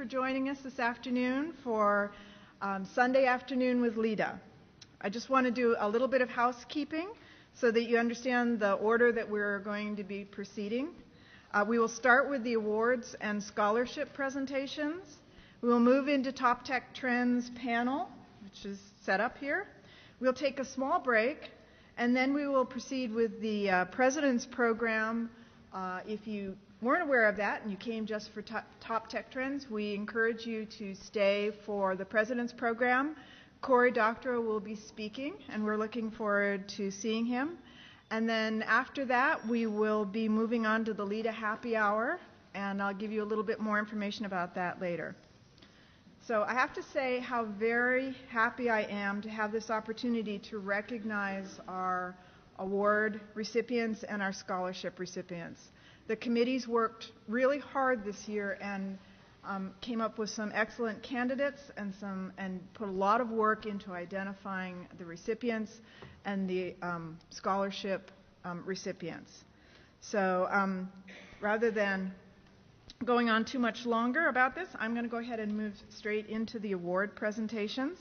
For joining us this afternoon for Sunday Afternoon with LITA. I just want to do a little bit of housekeeping so that you understand the order that we're going to be proceeding. We will start with the awards and scholarship presentations. We will move into Top Tech Trends panel, which is set up here. We'll take a small break, and then we will proceed with the President's Program. If you weren't aware of that and you came just for Top Tech Trends, we encourage you to stay for the President's Program. Cory Doctorow will be speaking, and we're looking forward to seeing him. And then after that, we will be moving on to the LITA Happy Hour, and I'll give you a little bit more information about that later. So I have to say how very happy I am to have this opportunity to recognize our award recipients and our scholarship recipients. The committees worked really hard this year and came up with some excellent candidates and put a lot of work into identifying the recipients and the scholarship recipients. So rather than going on too much longer about this, I'm going to go ahead and move straight into the award presentations.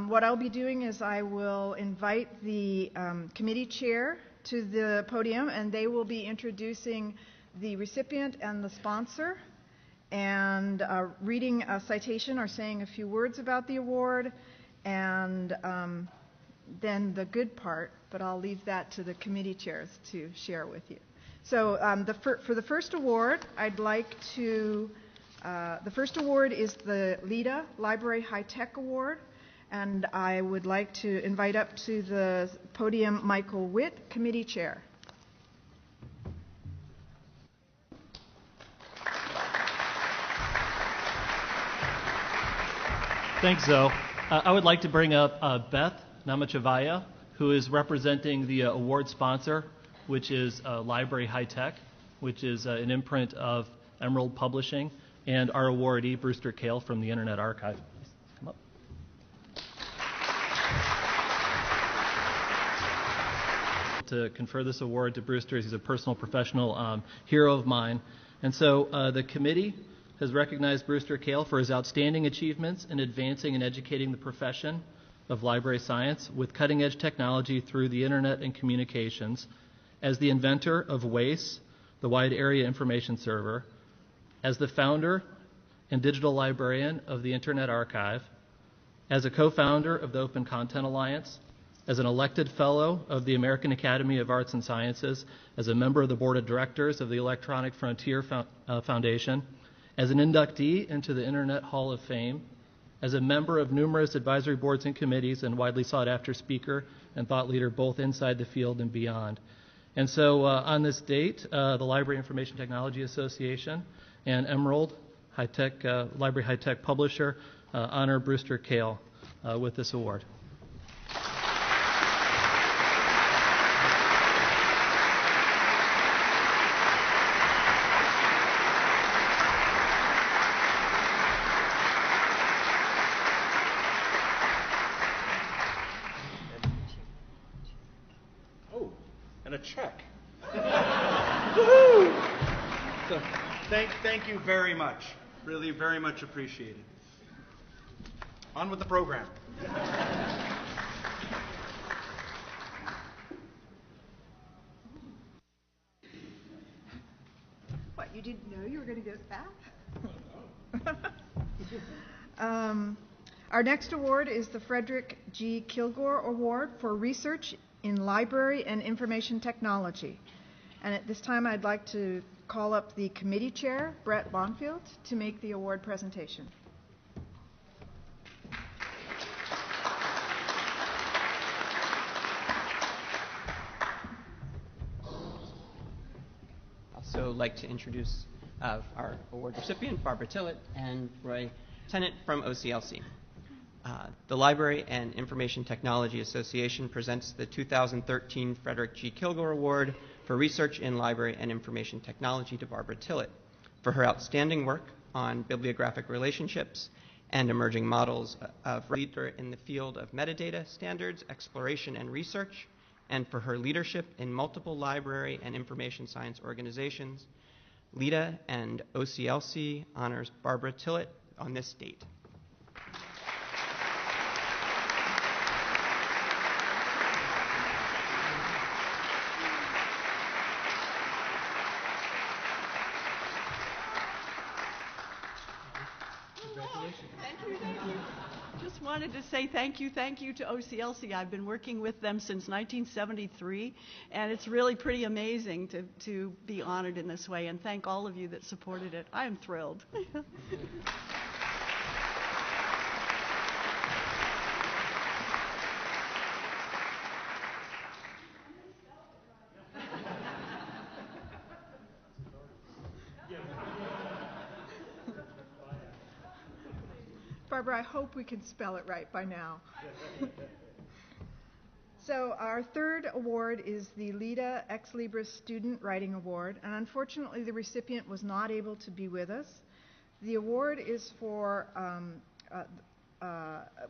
What I'll be doing is I will invite the committee chair to the podium, and they will be introducing the recipient and the sponsor and reading a citation or saying a few words about the award, and then the good part, but I'll leave that to the committee chairs to share with you. So for the first award, I'd like to, the first award is the LITA Library High Tech Award. And I would like to invite up to the podium Michael Witt, Committee Chair. Thanks, Zoe. I would like to bring up Beth Namachavaya, who is representing the award sponsor, which is Library High Tech, which is an imprint of Emerald Publishing, and our awardee, Brewster Kahle from the Internet Archive. Come up. To confer this award to Brewster. He's a personal, professional hero of mine. And so the committee has recognized Brewster Kahle for his outstanding achievements in advancing and educating the profession of library science with cutting-edge technology through the internet and communications, as the inventor of WACE, the Wide Area Information Server, as the founder and digital librarian of the Internet Archive, as a co-founder of the Open Content Alliance, as an elected fellow of the American Academy of Arts and Sciences, as a member of the board of directors of the Electronic Frontier Foundation, as an inductee into the Internet Hall of Fame, as a member of numerous advisory boards and committees, and widely sought after speaker and thought leader both inside the field and beyond. And so on this date, the Library Information Technology Association and Emerald Library High Tech Publisher honor Brewster Kahle with this award. Check. So, thank you very much. Really very much appreciated. On with the program. What, you didn't know you were going to go back? Our next award is the Frederick G. Kilgore Award for Research in Library and Information Technology. And at this time, I'd like to call up the committee chair, Brett Bonfield, to make the award presentation. I'd also like to introduce our award recipient, Barbara Tillett, and Roy Tennant from OCLC. The Library and Information Technology Association presents the 2013 Frederick G. Kilgore Award for Research in Library and Information Technology to Barbara Tillett for her outstanding work on bibliographic relationships and emerging models of leader in the field of metadata standards, exploration, and research, and for her leadership in multiple library and information science organizations, LITA and OCLC honors Barbara Tillett on this date. Just wanted to say thank you to OCLC. I've been working with them since 1973, and it's really pretty amazing to be honored in this way, and thank all of you that supported it. I am thrilled. Barbara, I hope we can spell it right by now. So our third award is the LITA Ex Libris Student Writing Award, and unfortunately the recipient was not able to be with us. The award is for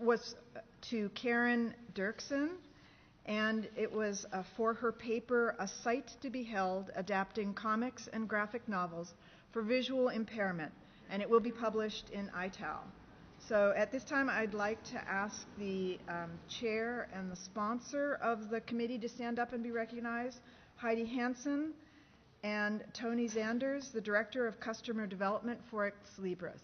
was to Karen Dirksen, and it was for her paper A Sight to be Held, Adapting Comics and Graphic Novels for Visual Impairment, and it will be published in ITAL. So at this time, I'd like to ask the chair and the sponsor of the committee to stand up and be recognized, Heidi Hansen, and Tony Zanders, the Director of Customer Development for Ex Libris.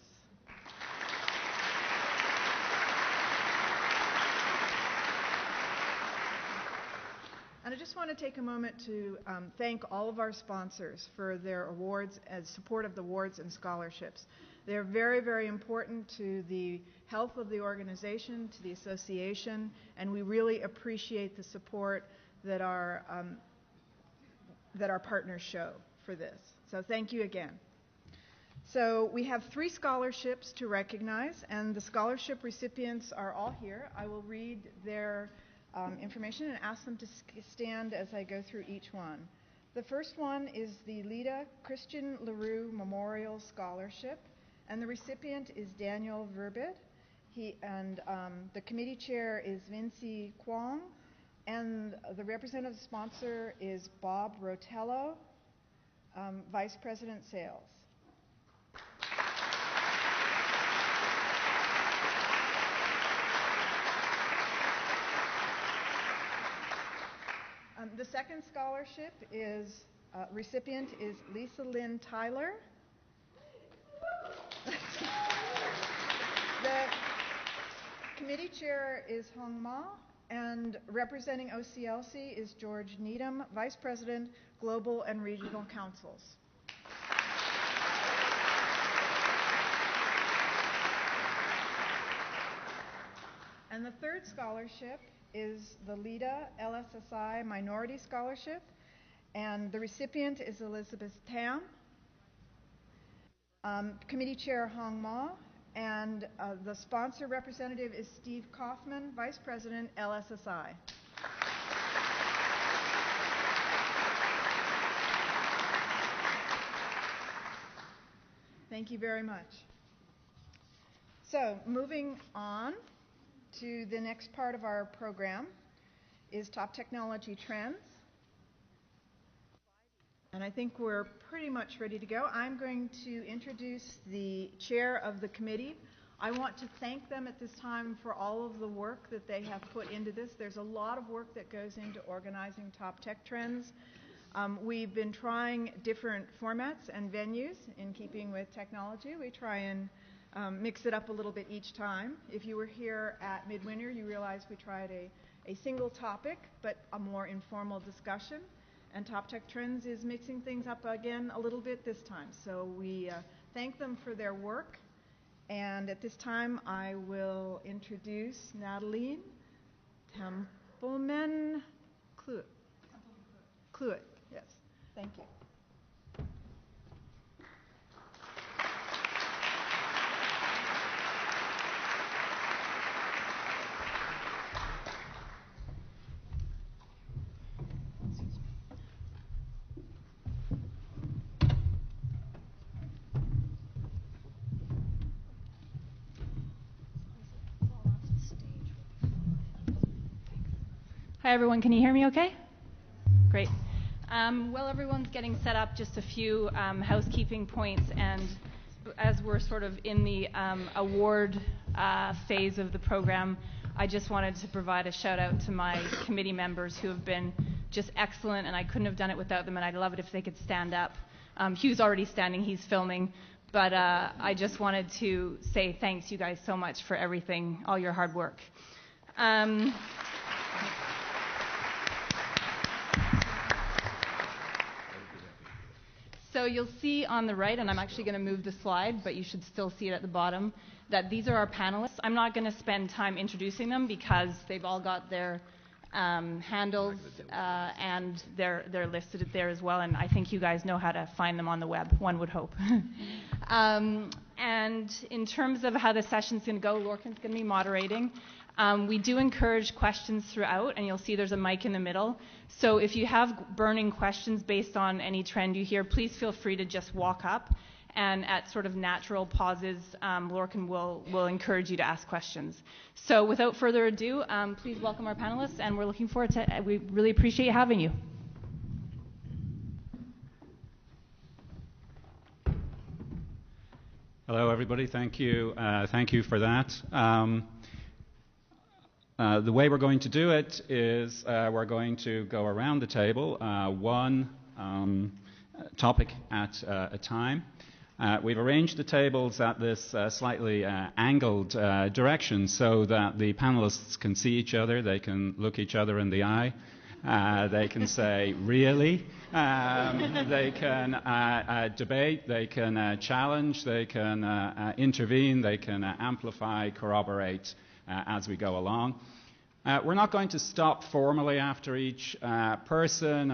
And I just want to take a moment to thank all of our sponsors for their awards as support of the awards and scholarships. They're very, very important to the health of the organization, to the association, and we really appreciate the support that our partners show for this. So thank you again. So we have 3 scholarships to recognize, and the scholarship recipients are all here. I will read their information and ask them to stand as I go through each one. The first one is the LITA Christian LaRue Memorial Scholarship, and the recipient is Daniel Verbit. The committee chair is Vinci Kwong, and the representative sponsor is Bob Rotello, Vice President Sales. The second scholarship is recipient is Lisa Lynn Tyler. The committee chair is Hong Ma, and representing OCLC is George Needham, Vice President, Global and Regional Councils. And the third scholarship is the LITA LSSI Minority Scholarship, and the recipient is Elizabeth Tam, committee chair Hong Ma, and the sponsor representative is Steve Kaufman, Vice President, LSSI. Thank you very much. So moving on to the next part of our program is Top Technology Trends. And I think we're pretty much ready to go. I'm going to introduce the chair of the committee. I want to thank them at this time for all of the work that they have put into this. There's a lot of work that goes into organizing Top Tech Trends. We've been trying different formats and venues in keeping with technology. We try and mix it up a little bit each time. If you were here at Midwinter, you realize we tried a single topic, but a more informal discussion. And Top Tech Trends is mixing things up again a little bit this time. So we thank them for their work. And at this time, I will introduce Natalie Templeman-Cluett. Yes, thank you. Hi, everyone. Can you hear me okay? Great. While everyone's getting set up, just a few housekeeping points, and as we're sort of in the award phase of the program, I just wanted to provide a shout out to my committee members who have been just excellent, and I couldn't have done it without them, and I'd love it if they could stand up. Hugh's already standing, he's filming, but I just wanted to say thanks, you guys, so much for everything, all your hard work. So you'll see on the right, and I'm actually going to move the slide, but you should still see it at the bottom, that these are our panelists. I'm not going to spend time introducing them because they've all got their handles and they're listed there as well, and I think you guys know how to find them on the web, one would hope. And in terms of how the session's going to go, Lorcan's going to be moderating. We do encourage questions throughout, and you'll see there's a mic in the middle. So if you have burning questions based on any trend you hear, please feel free to just walk up, and at sort of natural pauses, Lorcan will encourage you to ask questions. So without further ado, please welcome our panelists, and we're looking forward to, we really appreciate having you. Hello, everybody. Thank you. Thank you for that. The way we're going to do it is we're going to go around the table, one topic at a time. We've arranged the tables at this slightly angled direction so that the panelists can see each other, they can look each other in the eye, they can say, really? They can debate, they can challenge, they can intervene, they can amplify, corroborate as we go along. We're not going to stop formally after each person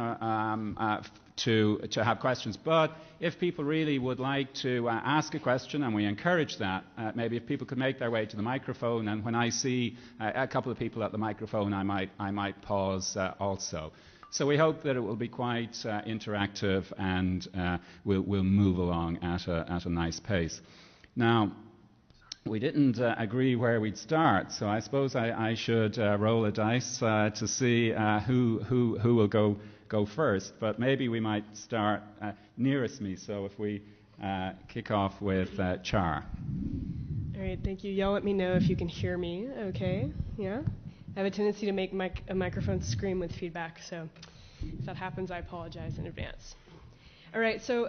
to have questions, but if people really would like to ask a question, and we encourage that, maybe if people could make their way to the microphone, and when I see a couple of people at the microphone, I might pause also. So we hope that it will be quite interactive, and we'll move along at a nice pace. Now, we didn't agree where we'd start, so I suppose I should roll a dice to see who will go first. But maybe we might start nearest me. So if we kick off with Char. All right, thank you. Y'all let me know if you can hear me. Okay, yeah. I have a tendency to make a microphone scream with feedback, so if that happens, I apologize in advance. All right, so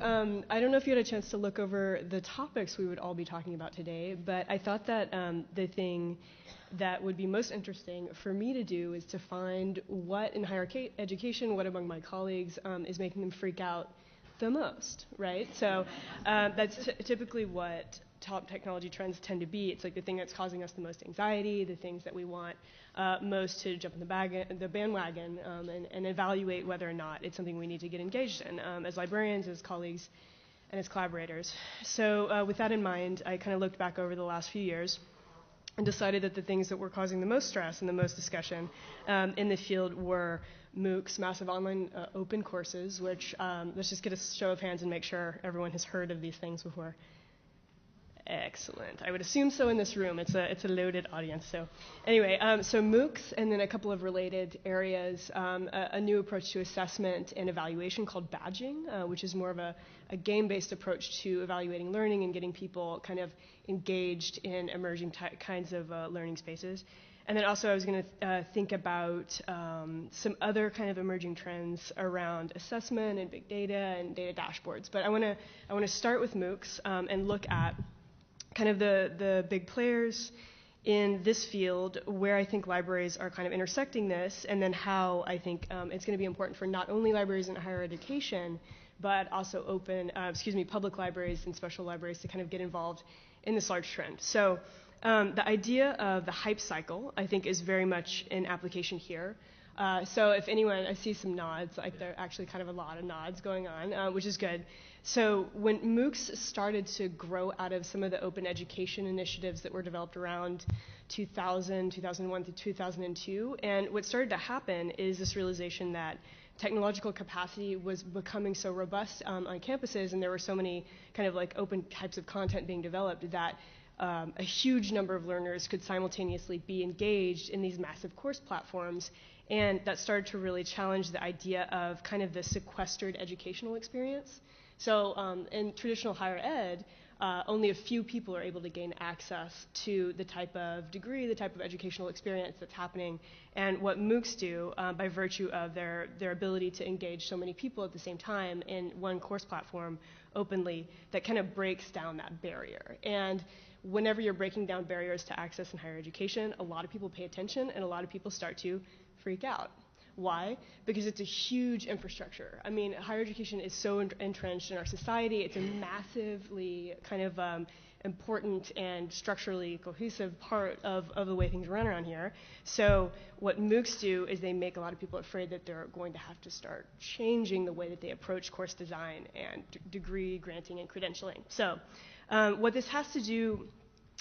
I don't know if you had a chance to look over the topics we would all be talking about today, but I thought that the thing that would be most interesting for me to do is to find what in higher education, what among my colleagues is making them freak out the most, right? So that's typically what top technology trends tend to be. It's like the thing that's causing us the most anxiety, the things that we want most to jump in the bandwagon and evaluate whether or not it's something we need to get engaged in as librarians, as colleagues, and as collaborators. So with that in mind, I kind of looked back over the last few years and decided that the things that were causing the most stress and the most discussion in the field were MOOCs, massive online open courses, which let's just get a show of hands and make sure everyone has heard of these things before. Excellent. I would assume so in this room. It's a loaded audience. So anyway, so MOOCs, and then a couple of related areas, a new approach to assessment and evaluation called badging, which is more of a game-based approach to evaluating learning and getting people kind of engaged in emerging kinds of learning spaces. And then also I was going to think about some other kind of emerging trends around assessment and big data and data dashboards. But I want to start with MOOCs and look at kind of the big players in this field, where I think libraries are kind of intersecting this, and then how I think it's going to be important for not only libraries in higher education, but also public libraries and special libraries to kind of get involved in this large trend. So the idea of the hype cycle, I think, is very much in application here. So if anyone, I see some nods, like there are actually kind of a lot of nods going on, which is good. So when MOOCs started to grow out of some of the open education initiatives that were developed around 2000, 2001 to 2002, and what started to happen is this realization that technological capacity was becoming so robust on campuses, and there were so many kind of like open types of content being developed that a huge number of learners could simultaneously be engaged in these massive course platforms And that started to really challenge the idea of kind of the sequestered educational experience. So in traditional higher ed, only a few people are able to gain access to the type of degree, the type of educational experience that's happening. And what MOOCs do, by virtue of their ability to engage so many people at the same time in one course platform openly, that kind of breaks down that barrier. And whenever you're breaking down barriers to access in higher education, a lot of people pay attention and a lot of people start to freak out. Why? Because it's a huge infrastructure. I mean, higher education is so entrenched in our society. It's a massively kind of important and structurally cohesive part of the way things run around here. So what MOOCs do is they make a lot of people afraid that they're going to have to start changing the way that they approach course design and degree granting and credentialing. So what this has to do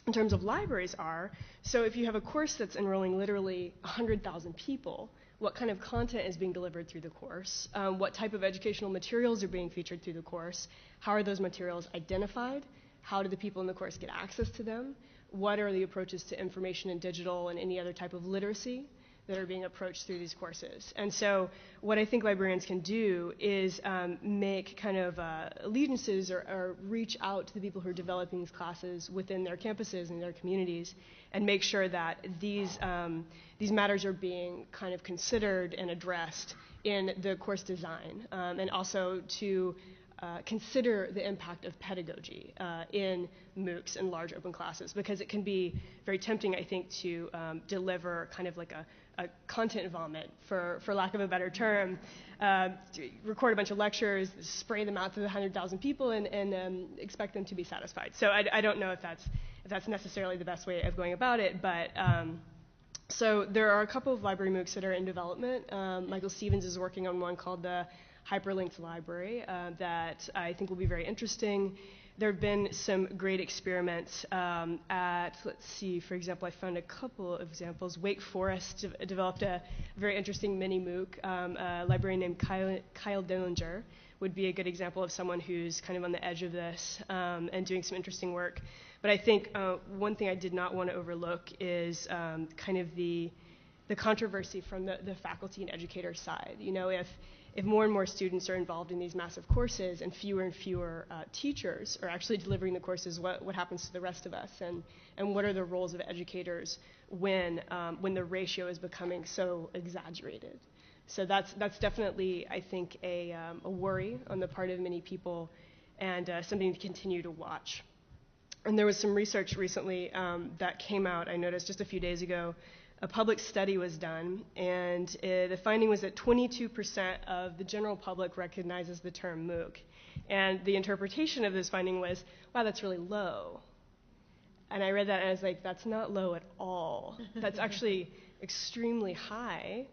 in terms of libraries are, so if you have a course that's enrolling literally 100,000 people, what kind of content is being delivered through the course, what type of educational materials are being featured through the course, how are those materials identified, how do the people in the course get access to them, what are the approaches to information and digital and any other type of literacy that are being approached through these courses. And so what I think librarians can do is make kind of allegiances or reach out to the people who are developing these classes within their campuses and their communities and make sure that these matters are being kind of considered and addressed in the course design, and also to consider the impact of pedagogy in MOOCs and large open classes, because it can be very tempting, I think, to deliver kind of like a content vomit, for lack of a better term, record a bunch of lectures, spray them out to the 100,000 people, and expect them to be satisfied. So I don't know if that's necessarily the best way of going about it, but so there are a couple of library MOOCs that are in development. Michael Stevens is working on one called the Hyperlinked Library that I think will be very interesting. There have been some great experiments at, let's see, for example, I found a couple of examples. Wake Forest developed a very interesting mini MOOC. A librarian named Kyle Dillinger would be a good example of someone who's kind of on the edge of this and doing some interesting work. But I think one thing I did not want to overlook is kind of the controversy from the faculty and educator side. You know, if more and more students are involved in these massive courses and fewer teachers are actually delivering the courses, what happens to the rest of us? And what are the roles of educators when the ratio is becoming so exaggerated? So that's definitely, I think, a worry on the part of many people, and something to continue to watch. And there was some research recently that came out, I noticed just a few days ago. A public study was done, and the finding was that 22% of the general public recognizes the term MOOC. And the interpretation of this finding was, wow, that's really low. And I read that and I was like, that's not low at all. That's actually extremely high,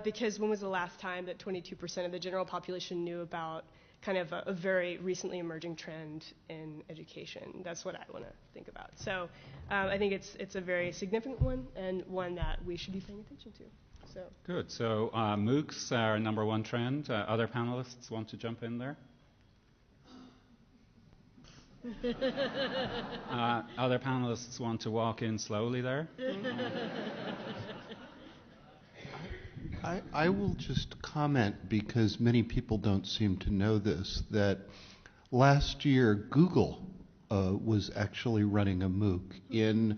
because when was the last time that 22% of the general population knew about kind of a very recently emerging trend in education? That's what I want to think about. So I think it's a very significant one, and one that we should be paying attention to. So Good. So MOOCs are number one trend. Other panelists want to jump in there? Other panelists want to walk in slowly there? I will just comment, because many people don't seem to know this, that last year Google was actually running a MOOC in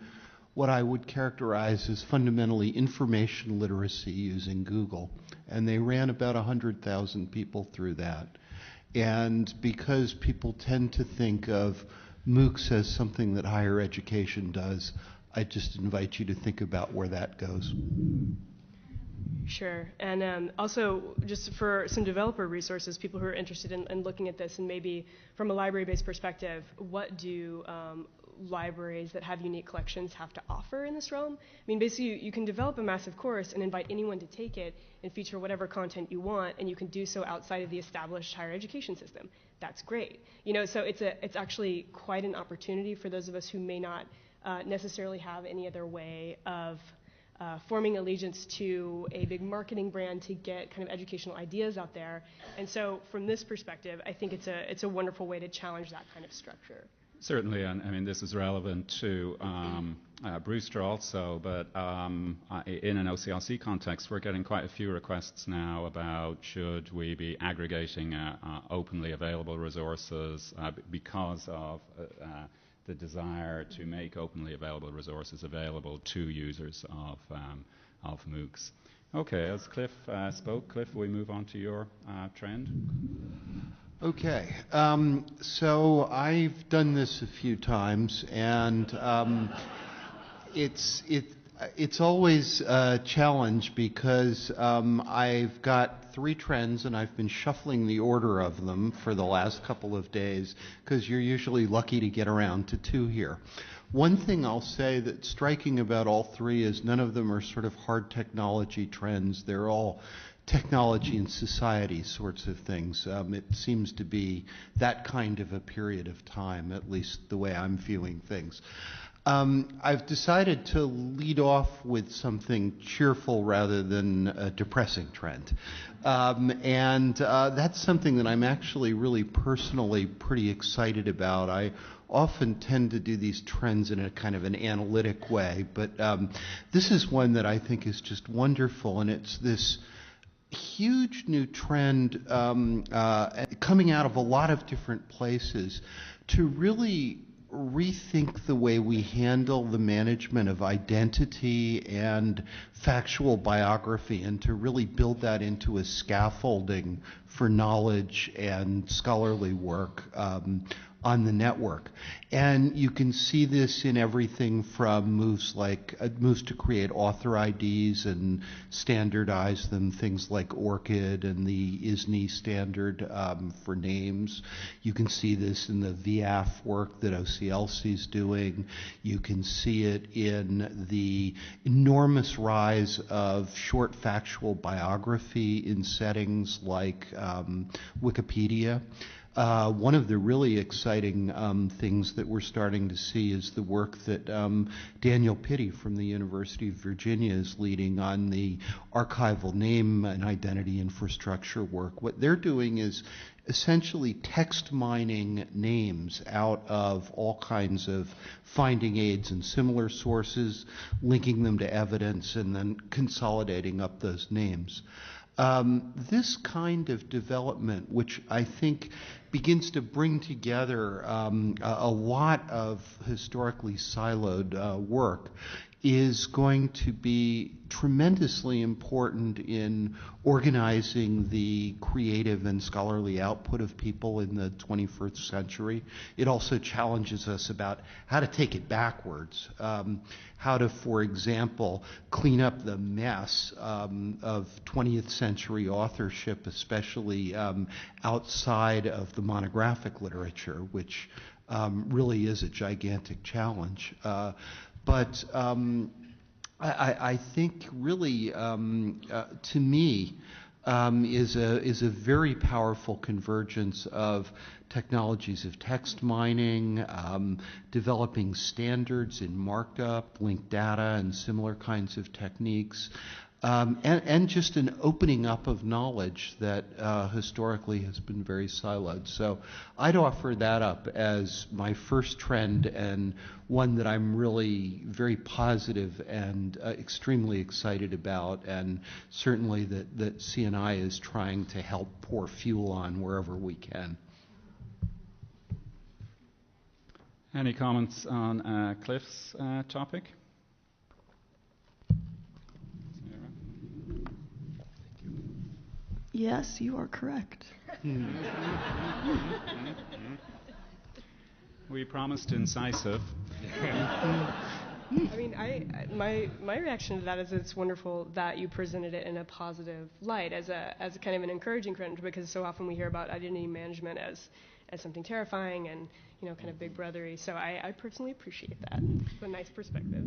what I would characterize as fundamentally information literacy using Google. And they ran about 100,000 people through that. And because people tend to think of MOOCs as something that higher education does, I just invite you to think about where that goes. Sure. And also, just for some developer resources, people who are interested in looking at this, and maybe from a library-based perspective, what do libraries that have unique collections have to offer in this realm? I mean, basically, you can develop a massive course and invite anyone to take it and feature whatever content you want, and you can do so outside of the established higher education system. That's great. You know, so it's actually quite an opportunity for those of us who may not necessarily have any other way of forming allegiance to a big marketing brand to get kind of educational ideas out there. And so from this perspective, I think it's a wonderful way to challenge that kind of structure. Certainly, and I mean this is relevant to Brewster also, but in an OCLC context, we're getting quite a few requests now about should we be aggregating openly available resources because of the desire to make openly available resources available to users of MOOCs. Okay, as Cliff spoke, Cliff, we move on to your trend. Okay, so I've done this a few times, and it's always a challenge because I've got 3 trends, and I've been shuffling the order of them for the last couple of days because you're usually lucky to get around to 2 here. One thing I'll say that's striking about all 3 is none of them are sort of hard technology trends. They're all technology and society sorts of things. It seems to be that kind of a period of time, at least the way I'm viewing things. I've decided to lead off with something cheerful rather than a depressing trend. And that's something that I'm actually really personally pretty excited about. I often tend to do these trends in a kind of an analytic way, but this is one that I think is just wonderful, and it's this huge new trend coming out of a lot of different places to really rethink the way we handle the management of identity and factual biography, and to really build that into a scaffolding for knowledge and scholarly work on the network. And you can see this in everything from moves to create author IDs and standardize them, things like ORCID and the ISNI standard for names. You can see this in the VAF work that OCLC is doing. You can see it in the enormous rise of short factual biography in settings like Wikipedia. One of the really exciting things that we're starting to see is the work that Daniel Pitti from the University of Virginia is leading on the archival name and identity infrastructure work. What they're doing is essentially text mining names out of all kinds of finding aids and similar sources, linking them to evidence, and then consolidating up those names. This kind of development, which I think begins to bring together a lot of historically siloed work, is going to be tremendously important in organizing the creative and scholarly output of people in the 21st century. It also challenges us about how to take it backwards, how to, for example, clean up the mess of 20th century authorship, especially outside of the monographic literature, which really is a gigantic challenge. But I think really, to me, is a very powerful convergence of technologies of text mining, developing standards in markup, linked data, and similar kinds of techniques. And just an opening up of knowledge that historically has been very siloed. So I'd offer that up as my first trend, and one that I'm really very positive and extremely excited about, and certainly that CNI is trying to help pour fuel on wherever we can. Any comments on Cliff's topic? Yes, you are correct. We promised incisive. I mean, my reaction to that is it's wonderful that you presented it in a positive light as a kind of an encouraging trend, because so often we hear about identity management as something terrifying and kind of big brothery. So I personally appreciate that. It's a nice perspective.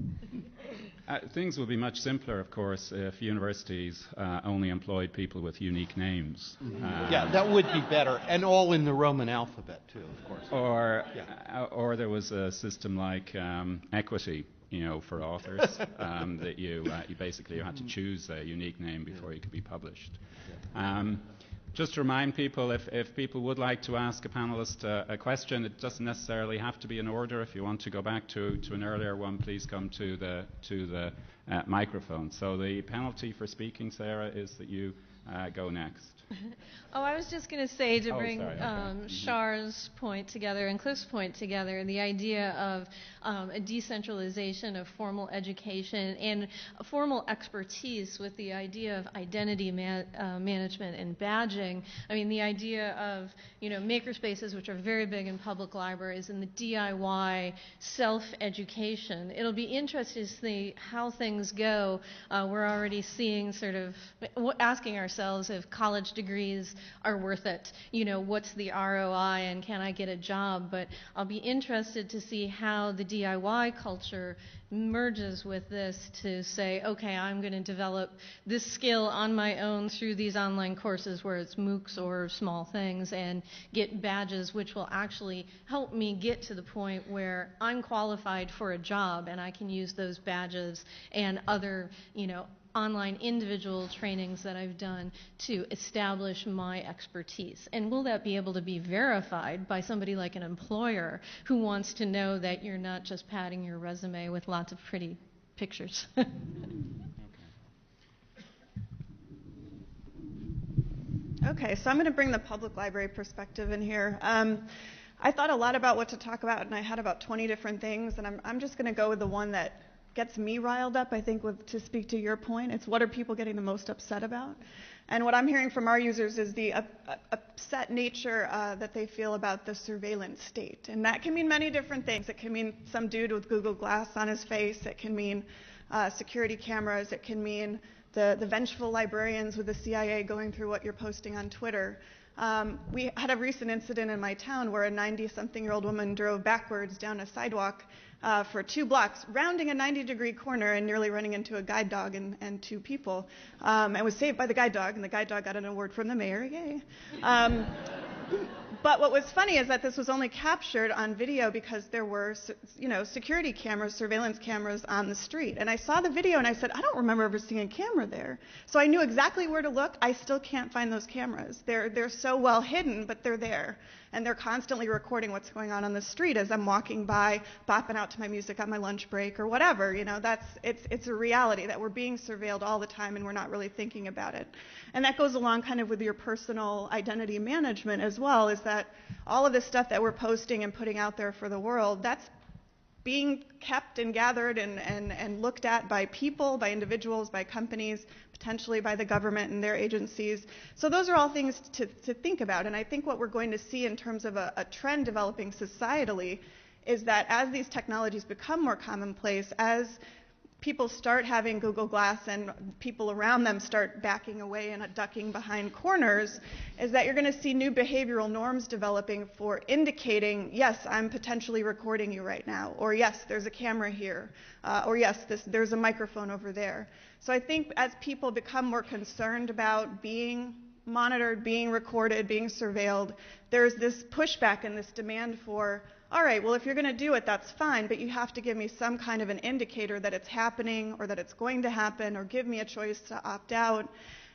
Things would be much simpler, of course, if universities only employed people with unique names. Yeah, that would be better, and all in the Roman alphabet too, of course. Or there was a system like equity, for authors, that you basically had to choose a unique name before you could be published. Just to remind people, if people would like to ask a panelist a question, it doesn't necessarily have to be in order. If you want to go back to an earlier one, please come to the microphone. So the penalty for speaking, Sarah, is that you go next. Oh, I was just going to say to bring Okay. Char's point together and Cliff's point together, the idea of a decentralization of formal education and formal expertise with the idea of identity management and badging. I mean, the idea of, makerspaces, which are very big in public libraries, and the DIY self-education. It'll be interesting to see how things go. We're already seeing asking ourselves if college degrees are worth it. What's the ROI and can I get a job? But I'll be interested to see how the DIY culture merges with this to say, okay, I'm going to develop this skill on my own through these online courses where it's MOOCs or small things, and get badges which will actually help me get to the point where I'm qualified for a job and I can use those badges and other, online individual trainings that I've done to establish my expertise. And will that be able to be verified by somebody like an employer who wants to know that you're not just padding your resume with lots of pretty pictures? Okay, so I'm going to bring the public library perspective in here. I thought a lot about what to talk about, and I had about 20 different things, and I'm just going to go with the one that gets me riled up, I think, to speak to your point. It's what are people getting the most upset about? And what I'm hearing from our users is the upset nature that they feel about the surveillance state. And that can mean many different things. It can mean some dude with Google Glass on his face. It can mean security cameras. It can mean the vengeful librarians with the CIA going through what you're posting on Twitter. We had a recent incident in my town where a 90-something-year-old woman drove backwards down a sidewalk for 2 blocks, rounding a 90-degree corner and nearly running into a guide dog and 2 people, and was saved by the guide dog, and the guide dog got an award from the mayor. Yay. But what was funny is that this was only captured on video because there were, security cameras, surveillance cameras on the street. And I saw the video and I said, I don't remember ever seeing a camera there. So I knew exactly where to look. I still can't find those cameras. They're so well hidden, but they're there. And they're constantly recording what's going on the street as I'm walking by, bopping out to my music on my lunch break or whatever. It's a reality that we're being surveilled all the time and we're not really thinking about it. And that goes along kind of with your personal identity management as well, is that all of this stuff that we're posting and putting out there for the world, that's being kept and gathered and looked at by people, by individuals, by companies, potentially by the government and their agencies. So those are all things to think about. And I think what we're going to see in terms of a trend developing societally is that as these technologies become more commonplace, as people start having Google Glass and people around them start backing away and ducking behind corners, is that you're going to see new behavioral norms developing for indicating, yes, I'm potentially recording you right now, or yes, there's a camera here, or yes, there's a microphone over there. So I think as people become more concerned about being monitored, being recorded, being surveilled, there's this pushback and this demand for, all right, well, if you're going to do it, that's fine, but you have to give me some kind of an indicator that it's happening or that it's going to happen, or give me a choice to opt out.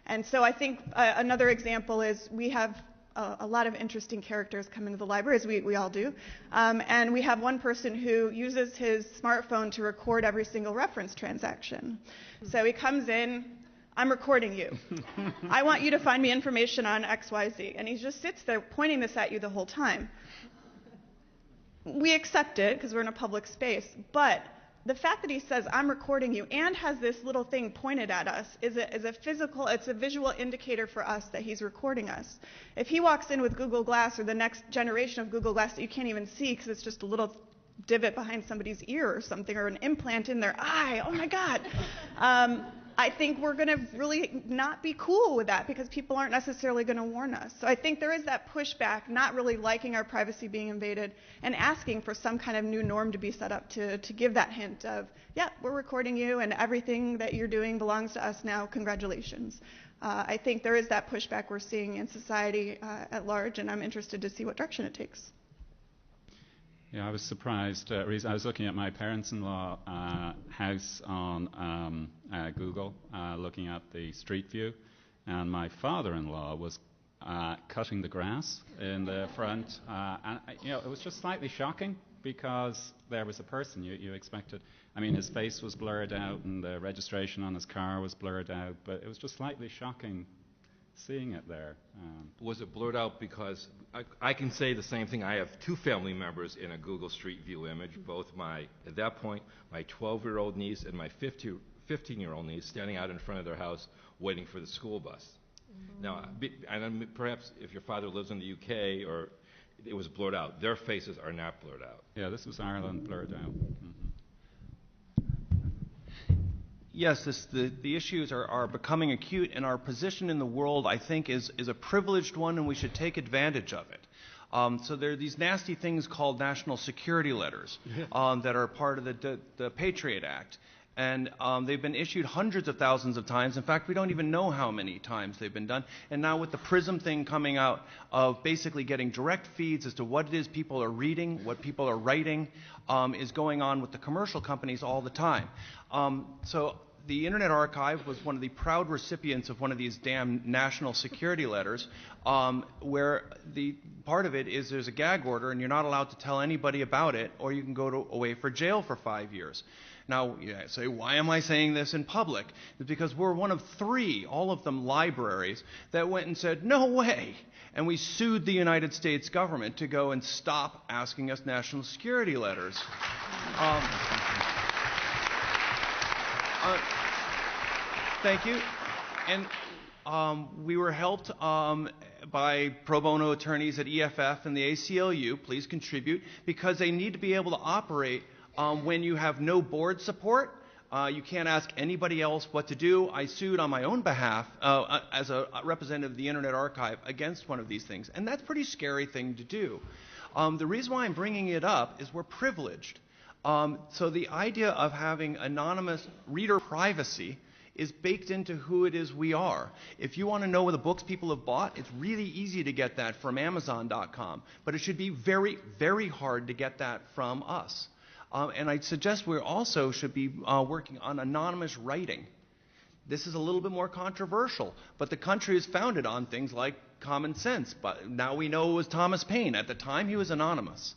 And so I think another example is we have a lot of interesting characters come into the library, as we all do. And we have one person who uses his smartphone to record every single reference transaction. So he comes in, I'm recording you. I want you to find me information on XYZ. And he just sits there pointing this at you the whole time. We accept it because we're in a public space, but the fact that he says, I'm recording you, and has this little thing pointed at us is a visual indicator for us that he's recording us. If he walks in with Google Glass, or the next generation of Google Glass that you can't even see because it's just a little divot behind somebody's ear or something, or an implant in their eye, oh my God. I think we're going to really not be cool with that because people aren't necessarily going to warn us. So I think there is that pushback, not really liking our privacy being invaded, and asking for some kind of new norm to be set up to give that hint of, yeah, we're recording you and everything that you're doing belongs to us now, congratulations. I think there is that pushback we're seeing in society at large, and I'm interested to see what direction it takes. Yeah, I was surprised. I was looking at my parents-in-law house on Google, looking at the street view, and my father-in-law was cutting the grass in the front. And it was just slightly shocking because there was a person you expected. I mean, his face was blurred out and the registration on his car was blurred out, but it was just slightly shocking seeing it there. Was it blurred out because I can say the same thing. I have two family members in a Google Street View image, both at that point, my 12-year-old niece and my 15-year-old niece standing out in front of their house waiting for the school bus. Mm-hmm. Now, and perhaps if your father lives in the UK or it was blurred out, their faces are not blurred out. Yeah, this was Ireland blurred out. Mm-hmm. Yes, the issues are becoming acute, and our position in the world, I think, is a privileged one, and we should take advantage of it. So there are these nasty things called national security letters that are part of the Patriot Act. And they've been issued hundreds of thousands of times. In fact, we don't even know how many times they've been done. And now with the PRISM thing coming out of basically getting direct feeds as to what it is people are reading, what people are writing, is going on with the commercial companies all the time. So the Internet Archive was one of the proud recipients of one of these damn national security letters, where the part of it is there's a gag order and you're not allowed to tell anybody about it, or you can go away for jail for 5 years. Now, you say, why am I saying this in public? It's because we're one of 3, all of them libraries, that went and said, no way. And we sued the United States government to go and stop asking us national security letters. Thank you. And we were helped by pro bono attorneys at EFF and the ACLU, please contribute, because they need to be able to operate when you have no board support. You can't ask anybody else what to do. I sued on my own behalf as a representative of the Internet Archive against one of these things, and that's a pretty scary thing to do. The reason why I'm bringing it up is we're privileged. So the idea of having anonymous reader privacy is baked into who it is we are. If you want to know the books people have bought, it's really easy to get that from Amazon.com, but it should be very, very hard to get that from us. And I suggest we also should be working on anonymous writing. This is a little bit more controversial, but the country is founded on things like common sense. But now we know it was Thomas Paine. At the time, he was anonymous.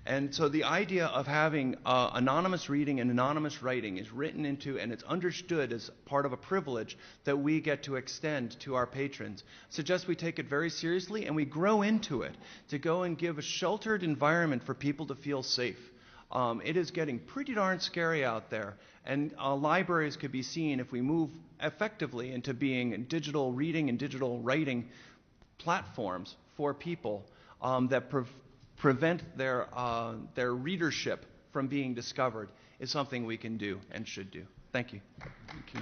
And so the idea of having anonymous reading and anonymous writing is written into, and it's understood as part of a privilege that we get to extend to our patrons. Suggest we take it very seriously and we grow into it to go and give a sheltered environment for people to feel safe. It is getting pretty darn scary out there, and libraries could be seen if we move effectively into being digital reading and digital writing platforms for people that prevent their readership from being discovered is something we can do and should do. Thank you. Thank you.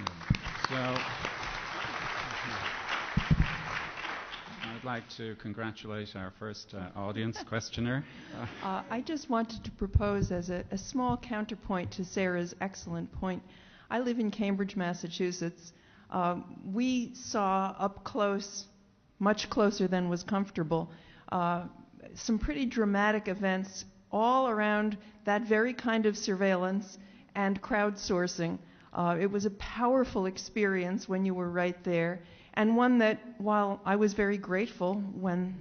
So I'd like to congratulate our first audience questioner. I just wanted to propose as a small counterpoint to Sarah's excellent point. I live in Cambridge, Massachusetts. We saw up close, much closer than was comfortable, some pretty dramatic events all around that very kind of surveillance and crowdsourcing. It was a powerful experience when you were right there, and one that, while I was very grateful when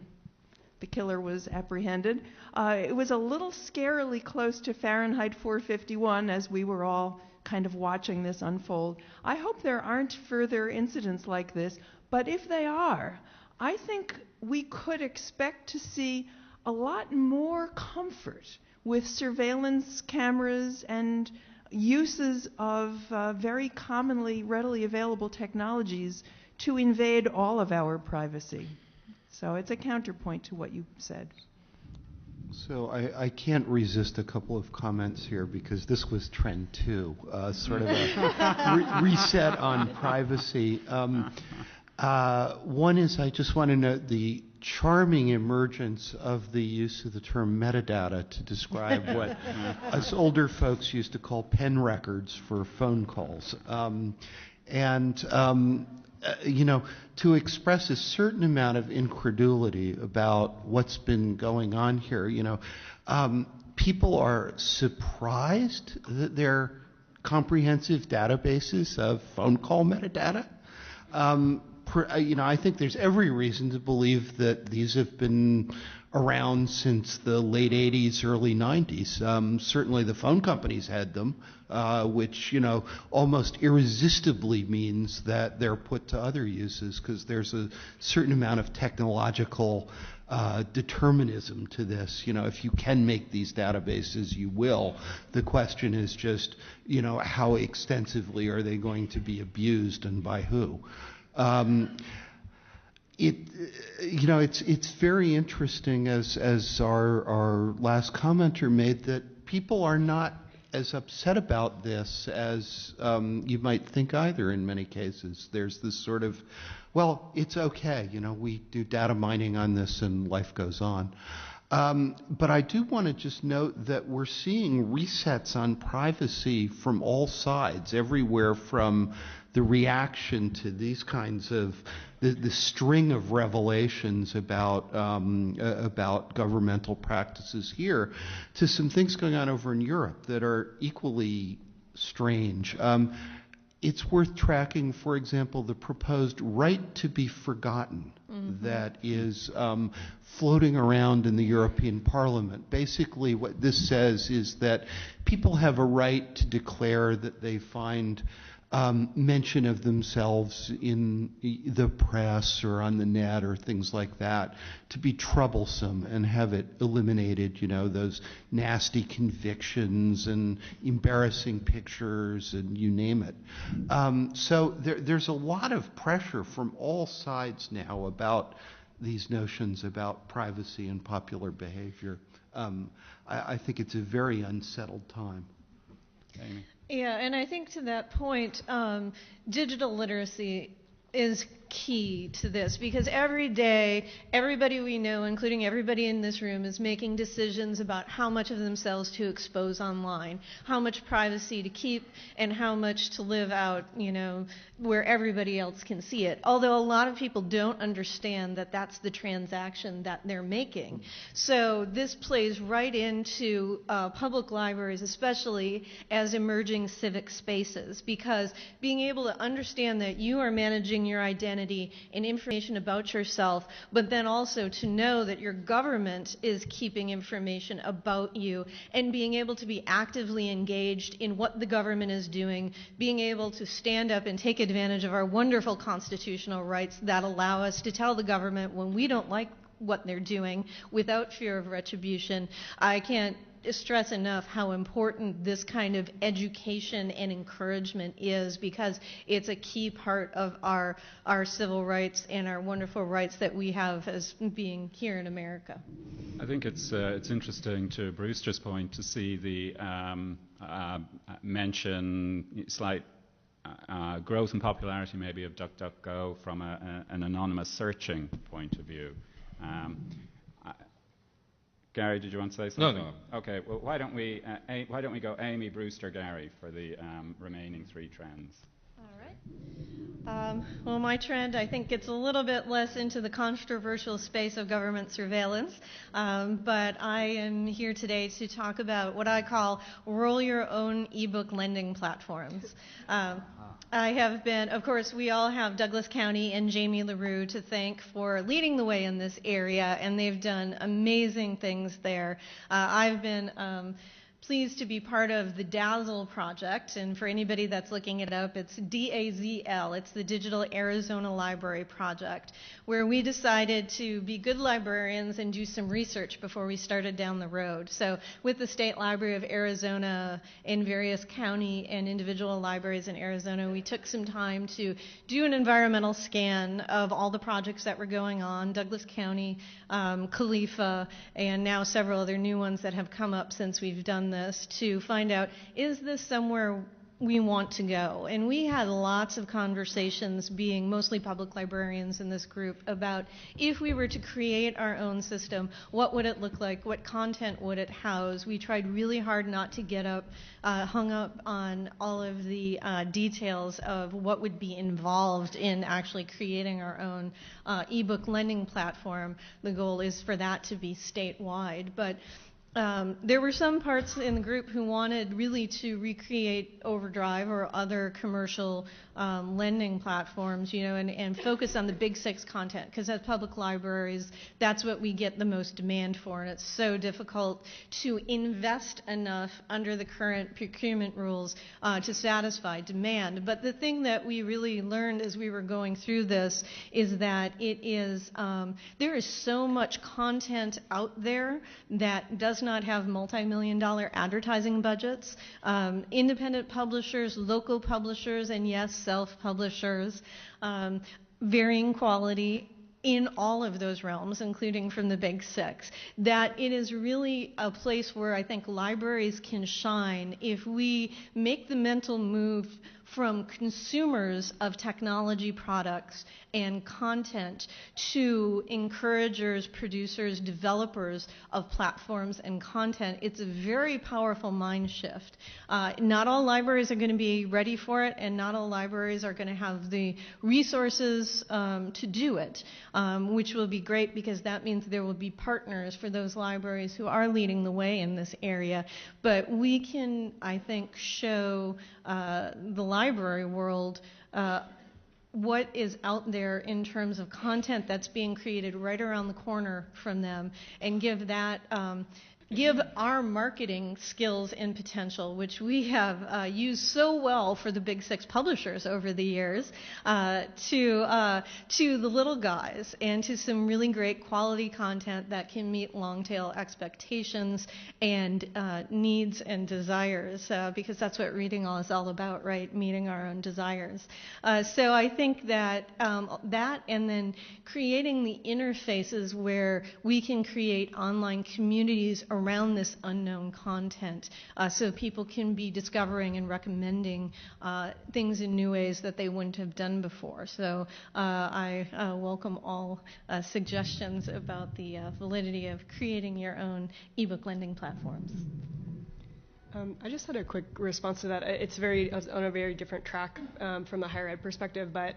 the killer was apprehended, it was a little scarily close to Fahrenheit 451 as we were all kind of watching this unfold. I hope there aren't further incidents like this, but if they are, I think we could expect to see a lot more comfort with surveillance cameras and uses of very commonly readily available technologies to invade all of our privacy. So it's a counterpoint to what you said. So I can't resist a couple of comments here because this was trend 2, sort of a reset on privacy. One is I just want to note the charming emergence of the use of the term metadata to describe what us older folks used to call pen records for phone calls. To express a certain amount of incredulity about what's been going on here, people are surprised that there are comprehensive databases of phone call metadata. I think there's every reason to believe that these have been around since the late 80s, early 90s. Certainly the phone companies had them, which, almost irresistibly means that they're put to other uses because there's a certain amount of technological determinism to this. If you can make these databases, you will. The question is just, how extensively are they going to be abused and by who? It's very interesting, as our last commenter made, that people are not as upset about this as you might think either in many cases. There's this sort of, well, it's okay, we do data mining on this and life goes on. But I do want to just note that we're seeing resets on privacy from all sides, everywhere from the reaction to these kinds of the string of revelations about governmental practices here to some things going on over in Europe that are equally strange. It's worth tracking, for example, the proposed right to be forgotten that is floating around in the European Parliament. Basically, what this says is that people have a right to declare that they find mention of themselves in the press or on the net or things like that to be troublesome and have it eliminated, those nasty convictions and embarrassing pictures and you name it. So there's a lot of pressure from all sides now about these notions about privacy and popular behavior. I think it's a very unsettled time. Aimee? Yeah, and I think to that point, digital literacy is key to this because every day, everybody we know, including everybody in this room, is making decisions about how much of themselves to expose online, how much privacy to keep, and how much to live out, where everybody else can see it. Although a lot of people don't understand that that's the transaction that they're making. So this plays right into public libraries, especially as emerging civic spaces, because being able to understand that you are managing your identity and information about yourself, but then also to know that your government is keeping information about you and being able to be actively engaged in what the government is doing, being able to stand up and take advantage of our wonderful constitutional rights that allow us to tell the government when we don't like what they're doing without fear of retribution. I can't stress enough how important this kind of education and encouragement is because it's a key part of our civil rights and our wonderful rights that we have as being here in America. I think it's interesting, to Brewster's point, to see the slight growth in popularity maybe of DuckDuckGo from an anonymous searching point of view. Gary, did you want to say something? No. Okay. Well, why don't we go Aimee, Brewster, Gary for the remaining three trends? All right. Well, my trend, I think, gets a little bit less into the controversial space of government surveillance, but I am here today to talk about what I call roll your own ebook lending platforms. I have been, of course, we all have Douglas County and Jamie LaRue to thank for leading the way in this area, and they've done amazing things there. I've been pleased to be part of the DAZZLE project, and for anybody that's looking it up, it's DAZL. It's the Digital Arizona Library Project, where we decided to be good librarians and do some research before we started down the road. So with the State Library of Arizona and various county and individual libraries in Arizona, we took some time to do an environmental scan of all the projects that were going on, Douglas County, Khalifa, and now several other new ones that have come up since we've done this, to find out, is this somewhere we want to go? And we had lots of conversations, being mostly public librarians in this group, about if we were to create our own system, what would it look like? What content would it house? We tried really hard not to get hung up on all of the details of what would be involved in actually creating our own ebook lending platform. The goal is for that to be statewide. But There were some parts in the group who wanted really to recreate Overdrive or other commercial lending platforms, and focus on the big six content, because as public libraries, that's what we get the most demand for, and it's so difficult to invest enough under the current procurement rules to satisfy demand. But the thing that we really learned as we were going through this is that there is so much content out there that does not have multi-million-dollar advertising budgets. Independent publishers, local publishers, and yes, self-publishers, varying quality in all of those realms, including from the big six, that it is really a place where I think libraries can shine if we make the mental move from consumers of technology products and content to encouragers, producers, developers of platforms and content. It's a very powerful mind shift. Not all libraries are going to be ready for it, and not all libraries are going to have the resources to do it, which will be great because that means there will be partners for those libraries who are leading the way in this area. But we can, I think, show the library world what is out there in terms of content that's being created right around the corner from them, and give that give our marketing skills and potential, which we have used so well for the big six publishers over the years, to the little guys, and to some really great quality content that can meet long-tail expectations and needs and desires, because that's what reading is all about, right? Meeting our own desires. So I think that that, and then creating the interfaces where we can create online communities around this unknown content, so people can be discovering and recommending things in new ways that they wouldn't have done before. So I welcome all suggestions about the validity of creating your own ebook lending platforms. I just had a quick response to that. It's on a very different track from the higher ed perspective, but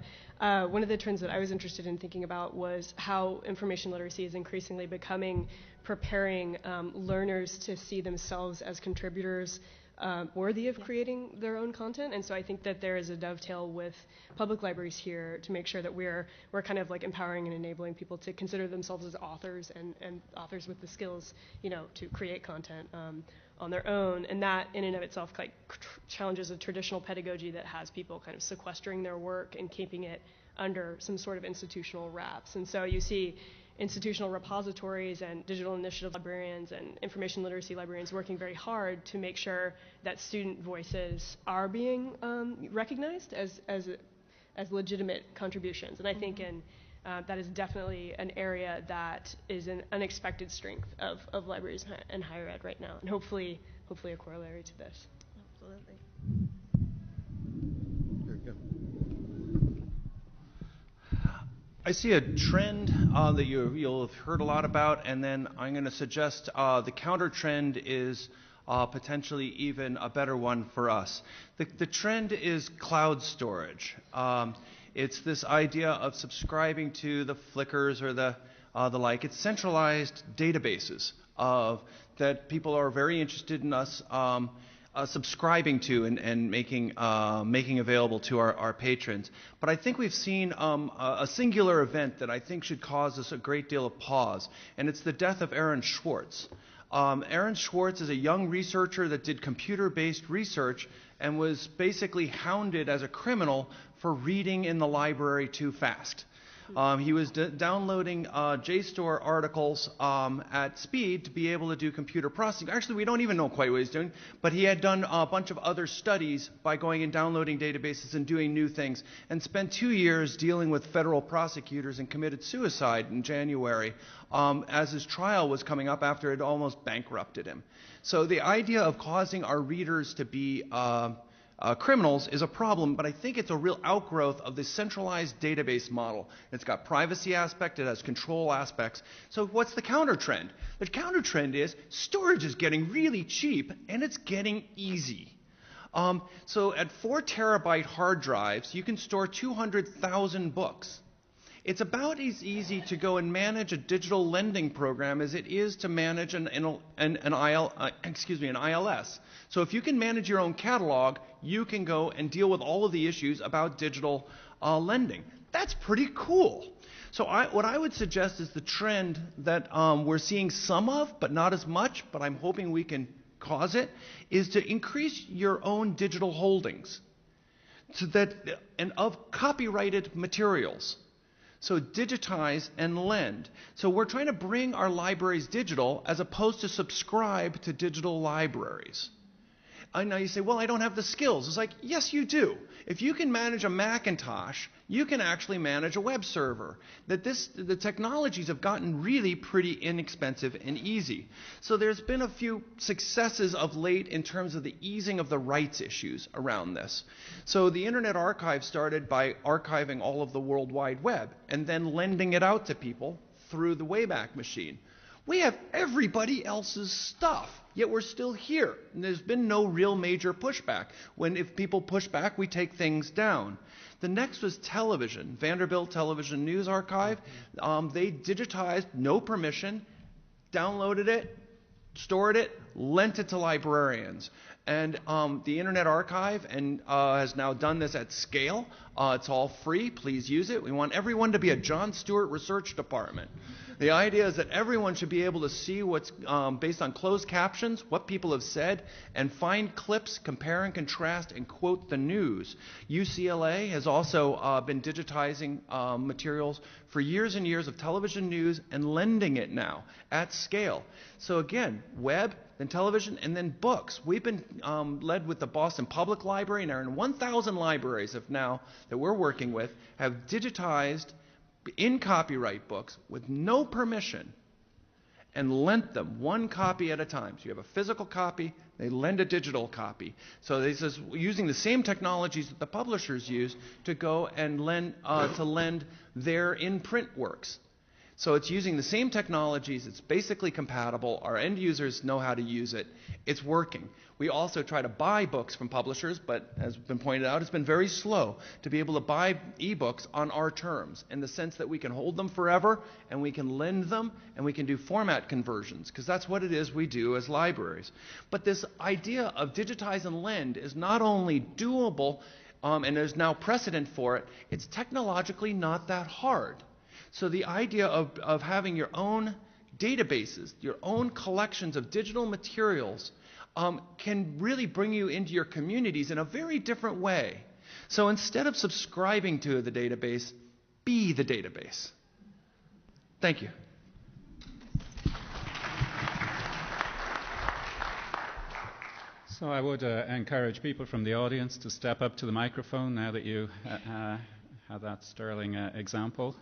one of the trends that I was interested in thinking about was how information literacy is increasingly preparing learners to see themselves as contributors worthy of creating their own content. And so I think that there is a dovetail with public libraries here to make sure that we're kind of like empowering and enabling people to consider themselves as authors, and authors with the skills, to create content on their own. And that in and of itself challenges a traditional pedagogy that has people kind of sequestering their work and keeping it under some sort of institutional wraps. And so you see institutional repositories and digital initiative librarians and information literacy librarians working very hard to make sure that student voices are being recognized as legitimate contributions. And I think that is definitely an area that is an unexpected strength of libraries and higher ed right now, and hopefully a corollary to this. Absolutely. I see a trend that you'll have heard a lot about, and then I'm going to suggest the counter trend is potentially even a better one for us. The trend is cloud storage. It's this idea of subscribing to the Flickrs or the like. It's centralized databases that people are very interested in us subscribing to and making available to our patrons. But I think we've seen a singular event that I think should cause us a great deal of pause, and it's the death of Aaron Swartz. Aaron Swartz is a young researcher that did computer-based research and was basically hounded as a criminal for reading in the library too fast. He was downloading JSTOR articles at speed to be able to do computer processing. Actually, we don't even know quite what he's doing, but he had done a bunch of other studies by going and downloading databases and doing new things, and spent 2 years dealing with federal prosecutors and committed suicide in January as his trial was coming up after it almost bankrupted him. So the idea of causing our readers to be criminals is a problem, but I think it's a real outgrowth of the centralized database model. It's got privacy aspect, it has control aspects. So what's the counter trend? The counter trend is storage is getting really cheap and it's getting easy. So at 4 terabyte hard drives, you can store 200,000 books. It's about as easy to go and manage a digital lending program as it is to manage an ILS. So if you can manage your own catalog, you can go and deal with all of the issues about digital lending. That's pretty cool. So what I would suggest is the trend that we're seeing some of, but not as much, but I'm hoping we can cause it, is to increase your own digital holdings and of copyrighted materials. So digitize and lend. So we're trying to bring our libraries digital as opposed to subscribe to digital libraries. I know you say, well, I don't have the skills. It's like, yes, you do. If you can manage a Macintosh, you can actually manage a web server. The technologies have gotten really pretty inexpensive and easy. So there's been a few successes of late in terms of the easing of the rights issues around this. So the Internet Archive started by archiving all of the World Wide Web and then lending it out to people through the Wayback Machine. We have everybody else's stuff, yet we're still here. And there's been no real major pushback. If people push back, we take things down. The next was television. Vanderbilt Television News Archive. They digitized, no permission, downloaded it, stored it, lent it to librarians. And the Internet Archive has now done this at scale. It's all free. Please use it. We want everyone to be a Jon Stewart research department. The idea is that everyone should be able to see what's based on closed captions, what people have said, and find clips, compare and contrast, and quote the news. UCLA has also been digitizing materials for years and years of television news and lending it now at scale. So again, web, then television, and then books. We've been led with the Boston Public Library, and around 1,000 libraries that we're working with have digitized in copyright books with no permission and lent them one copy at a time. So you have a physical copy, they lend a digital copy. So this is using the same technologies that the publishers use to go and lend their in-print works. So it's using the same technologies. It's basically compatible. Our end users know how to use it. It's working. We also try to buy books from publishers, but as has been pointed out, it's been very slow to be able to buy ebooks on our terms, in the sense that we can hold them forever and we can lend them and we can do format conversions, because that's what it is we do as libraries. But this idea of digitize and lend is not only doable, and there's now precedent for it, it's technologically not that hard. So the idea of having your own databases, your own collections of digital materials, can really bring you into your communities in a very different way. So instead of subscribing to the database, be the database. Thank you. So I would encourage people from the audience to step up to the microphone now that you have that sterling example.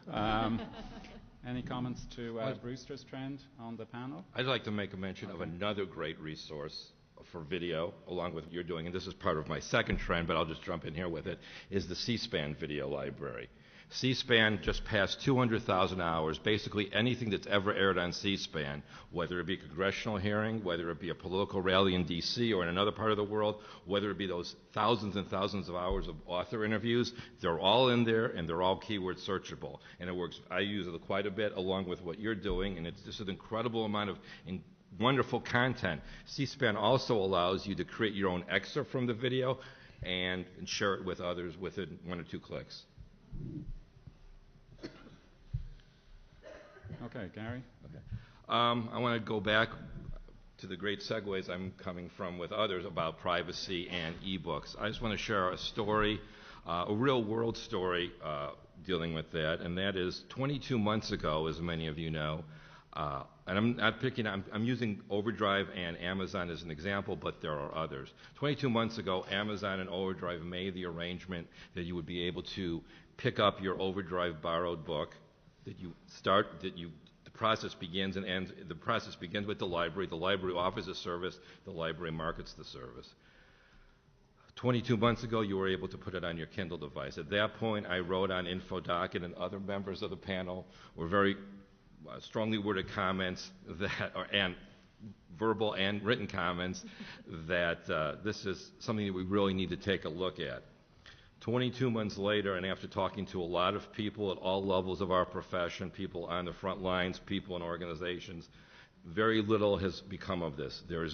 Any comments to Brewster's trend on the panel? I'd like to make a mention of another great resource for video, along with what you're doing, and this is part of my second trend, but I'll just jump in here with it, is the C-SPAN video library. C-SPAN just passed 200,000 hours. Basically anything that's ever aired on C-SPAN, whether it be a congressional hearing, whether it be a political rally in D.C. or in another part of the world, whether it be those thousands and thousands of hours of author interviews, they're all in there and they're all keyword searchable. And it works. I use it quite a bit along with what you're doing, and it's just an incredible amount of wonderful content. C-SPAN also allows you to create your own excerpt from the video and share it with others within 1 or 2 clicks. Okay, Gary. Okay. I want to go back to the great segues I'm coming from with others about privacy and ebooks. I just want to share a story, a real world story dealing with that, and that is 22 months ago, as many of you know, and I'm not picking, I'm using Overdrive and Amazon as an example, but there are others. 22 months ago, Amazon and Overdrive made the arrangement that you would be able to pick up your Overdrive borrowed book, the process begins and ends. The process begins with the library offers a service, the library markets the service. 22 months ago, you were able to put it on your Kindle device. At that point, I wrote on InfoDocket, and other members of the panel were very strongly worded comments and verbal and written comments that this is something that we really need to take a look at. 22 months later, and after talking to a lot of people at all levels of our profession, people on the front lines, people in organizations, very little has become of this. There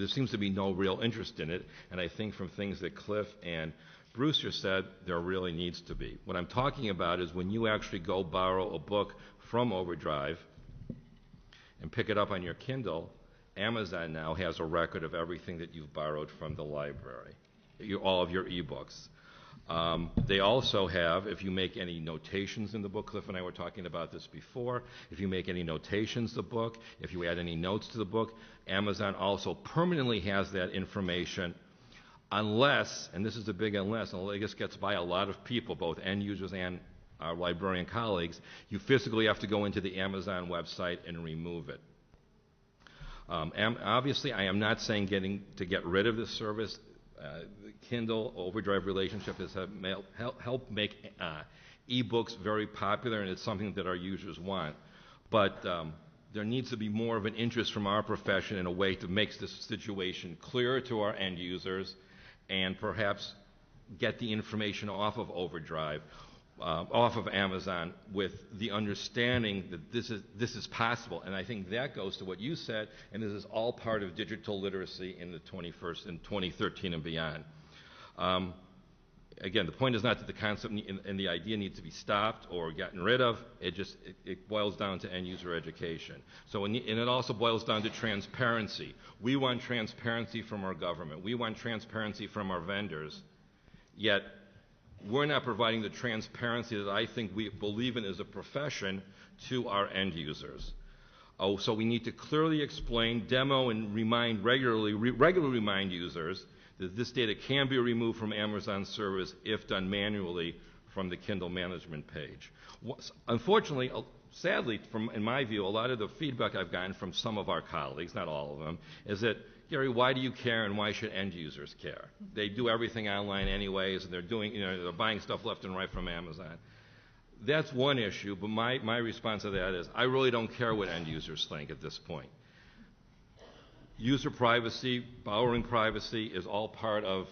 seems to be no real interest in it, and I think from things that Cliff and Brewster said, there really needs to be. What I'm talking about is when you actually go borrow a book from Overdrive and pick it up on your Kindle, Amazon now has a record of everything that you've borrowed from the library, all of your ebooks. They also have, if you make any notations in the book, Cliff and I were talking about this before, if you make any notations to the book, if you add any notes to the book, Amazon also permanently has that information unless, and this is a big unless, and I guess gets by a lot of people, both end users and our librarian colleagues, you physically have to go into the Amazon website and remove it. Obviously, I am not saying to get rid of this service. The Kindle Overdrive relationship has helped make ebooks very popular, and it's something that our users want. But there needs to be more of an interest from our profession in a way to make this situation clearer to our end users, and perhaps get the information off of Overdrive, off of Amazon, with the understanding that this is possible. And I think that goes to what you said, and this is all part of digital literacy in the 21st and 2013 and beyond. Again, the point is not that the concept and the idea need to be stopped or gotten rid of. It boils down to end user education. And it also boils down to transparency. We want transparency from our government. We want transparency from our vendors. Yet we're not providing the transparency that I think we believe in as a profession to our end users. So we need to clearly explain, demo, and regularly remind users that this data can be removed from Amazon servers if done manually from the Kindle management page. Unfortunately, sadly, in my view, a lot of the feedback I've gotten from some of our colleagues, not all of them, is that, Gary, why do you care and why should end users care? They do everything online anyways, and they're buying stuff left and right from Amazon. That's one issue, but my response to that is I really don't care what end users think at this point. User privacy, borrowing privacy is all part of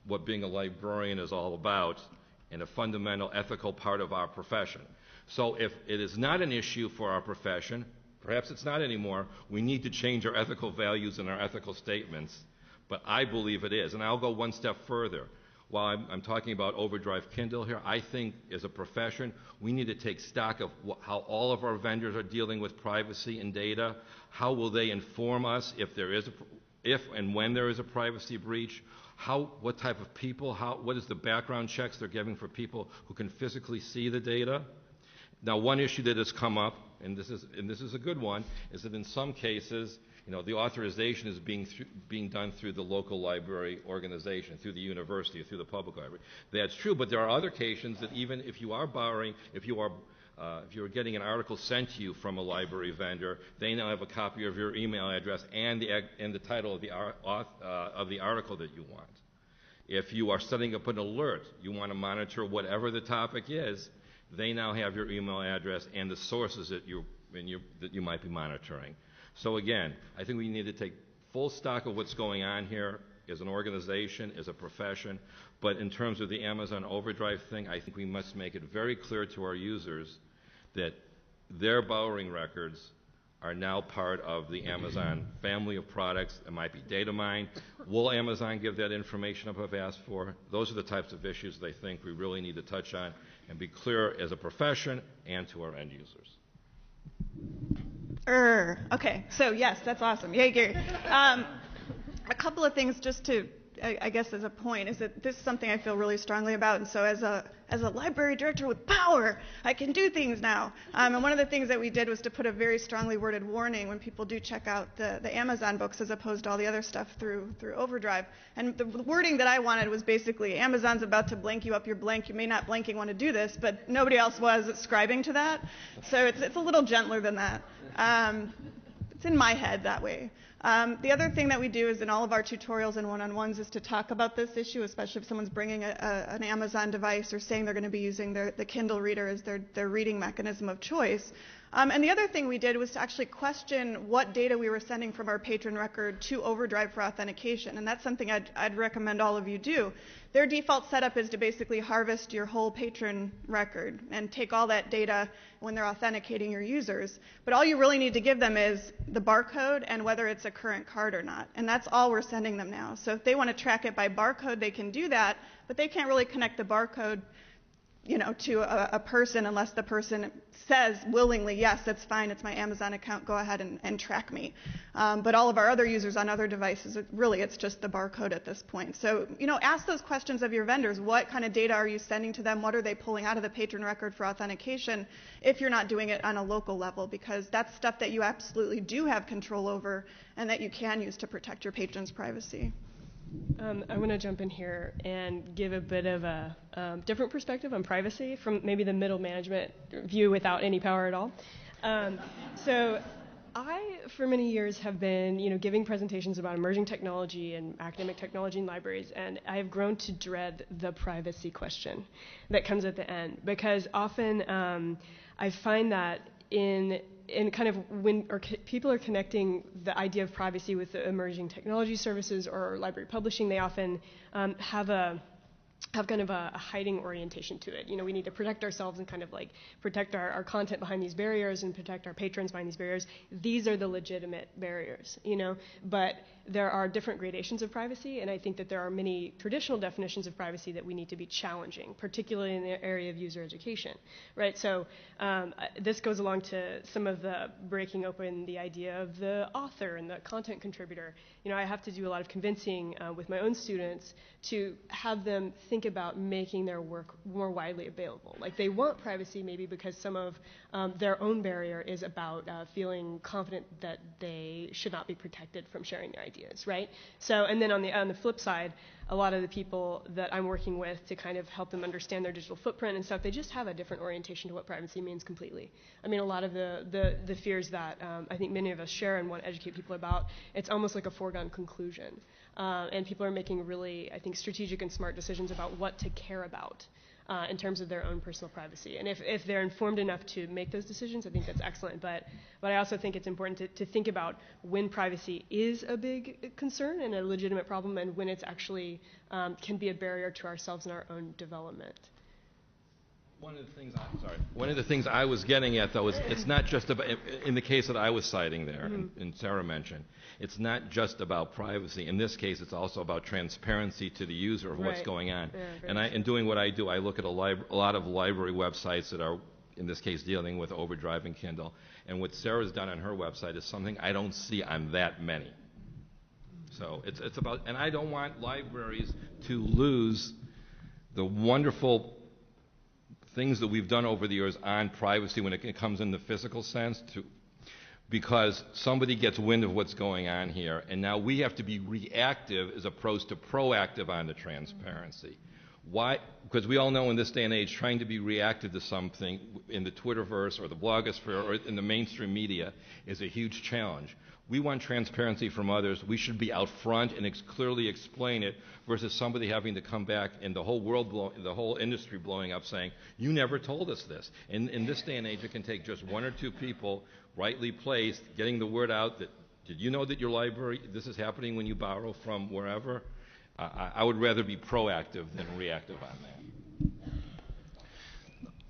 what being a librarian is all about, and a fundamental ethical part of our profession. So if it is not an issue for our profession, perhaps it's not anymore, we need to change our ethical values and our ethical statements, but I believe it is. And I'll go one step further. While I'm talking about Overdrive Kindle here, I think as a profession, we need to take stock of how all of our vendors are dealing with privacy and data. How will they inform us if and when there is a privacy breach? What type of people, what is the background checks they're giving for people who can physically see the data? Now, one issue that has come up, and this is a good one, is that in some cases, the authorization is being done through the local library organization, through the university, or through the public library. That's true, but there are other occasions that even if you are borrowing, if you're getting an article sent to you from a library vendor, they now have a copy of your email address and the title of the article that you want. If you are setting up an alert, you want to monitor whatever the topic is, they now have your email address and the sources that you might be monitoring. So again, I think we need to take full stock of what's going on here as an organization, as a profession, but in terms of the Amazon Overdrive thing, I think we must make it very clear to our users that their borrowing records are now part of the Amazon family of products. It might be data mined. Will Amazon give that information up if asked for? Those are the types of issues they think we really need to touch on and be clear as a profession and to our end users. Okay, so yes, that's awesome. Yay, Gary. A couple of things just to, I guess as a point, is that this is something I feel really strongly about, and so as a library director with power, I can do things now. And one of the things that we did was to put a very strongly worded warning when people do check out the Amazon books as opposed to all the other stuff through Overdrive. And the wording that I wanted was basically, Amazon's about to blank you up your blank. You may not blanking want to do this, but nobody else was ascribing to that. So it's a little gentler than that. It's in my head that way. The other thing that we do is in all of our tutorials and one-on-ones is to talk about this issue, especially if someone's bringing an Amazon device or saying they're going to be using the Kindle reader as their reading mechanism of choice. And the other thing we did was to actually question what data we were sending from our patron record to Overdrive for authentication, and that's something I'd recommend all of you do. Their default setup is to basically harvest your whole patron record and take all that data when they're authenticating your users. But all you really need to give them is the barcode and whether it's a current card or not. And that's all we're sending them now. So if they want to track it by barcode, they can do that, but they can't really connect the barcode, you know, to a person unless the person says willingly, yes, that's fine, it's my Amazon account, go ahead and track me. But all of our other users on other devices, it's just the barcode at this point. So, you know, ask those questions of your vendors. What kind of data are you sending to them? What are they pulling out of the patron record for authentication if you're not doing it on a local level? Because that's stuff that you absolutely do have control over and that you can use to protect your patrons' privacy. I want to jump in here and give a bit of a different perspective on privacy from maybe the middle management view without any power at all. So I, for many years, have been, you know, giving presentations about emerging technology and academic technology in libraries, and I have grown to dread the privacy question that comes at the end, because often I find that in kind of when people are connecting the idea of privacy with the emerging technology services or library publishing, they often have kind of a hiding orientation to it. You know, we need to protect ourselves and kind of like protect our content behind these barriers and protect our patrons behind these barriers. These are the legitimate barriers, you know, but there are different gradations of privacy, and I think that there are many traditional definitions of privacy that we need to be challenging, particularly in the area of user education, right? So this goes along to some of the breaking open the idea of the author and the content contributor. You know, I have to do a lot of convincing with my own students to have them think about making their work more widely available. Like, they want privacy maybe because some of their own barrier is about feeling confident that they should not be protected from sharing their ideas, right? So, and then on the flip side, a lot of the people that I'm working with to kind of help them understand their digital footprint and stuff, they just have a different orientation to what privacy means completely. I mean, a lot of the fears that I think many of us share and want to educate people about, it's almost like a foregone conclusion. And people are making really, I think, strategic and smart decisions about what to care about in terms of their own personal privacy. And if they're informed enough to make those decisions, I think that's excellent. But I also think it's important to think about when privacy is a big concern and a legitimate problem, and when it's actually can be a barrier to ourselves and our own development. One of the things I was getting at, though, is it's not just about, in the case that I was citing there, and Sarah mentioned, it's not just about privacy. In this case, it's also about transparency to the user of what's going on. Yeah, in doing what I do, I look at a lot of library websites that are, in this case, dealing with Overdrive and Kindle. And what Sarah's done on her website is something I don't see on that many. So it's about, and I don't want libraries to lose the wonderful things that we've done over the years on privacy when it comes in the physical sense, because somebody gets wind of what's going on here, and now we have to be reactive as opposed to proactive on the transparency. Why? Because we all know in this day and age, trying to be reactive to something in the Twitterverse or the blogosphere or in the mainstream media is a huge challenge. We want transparency from others. We should be out front and clearly explain it, versus somebody having to come back and the whole world, the whole industry blowing up saying, you never told us this. In this day and age, it can take just one or two people rightly placed, getting the word out that, did you know that your library, this is happening when you borrow from wherever? I would rather be proactive than reactive on that.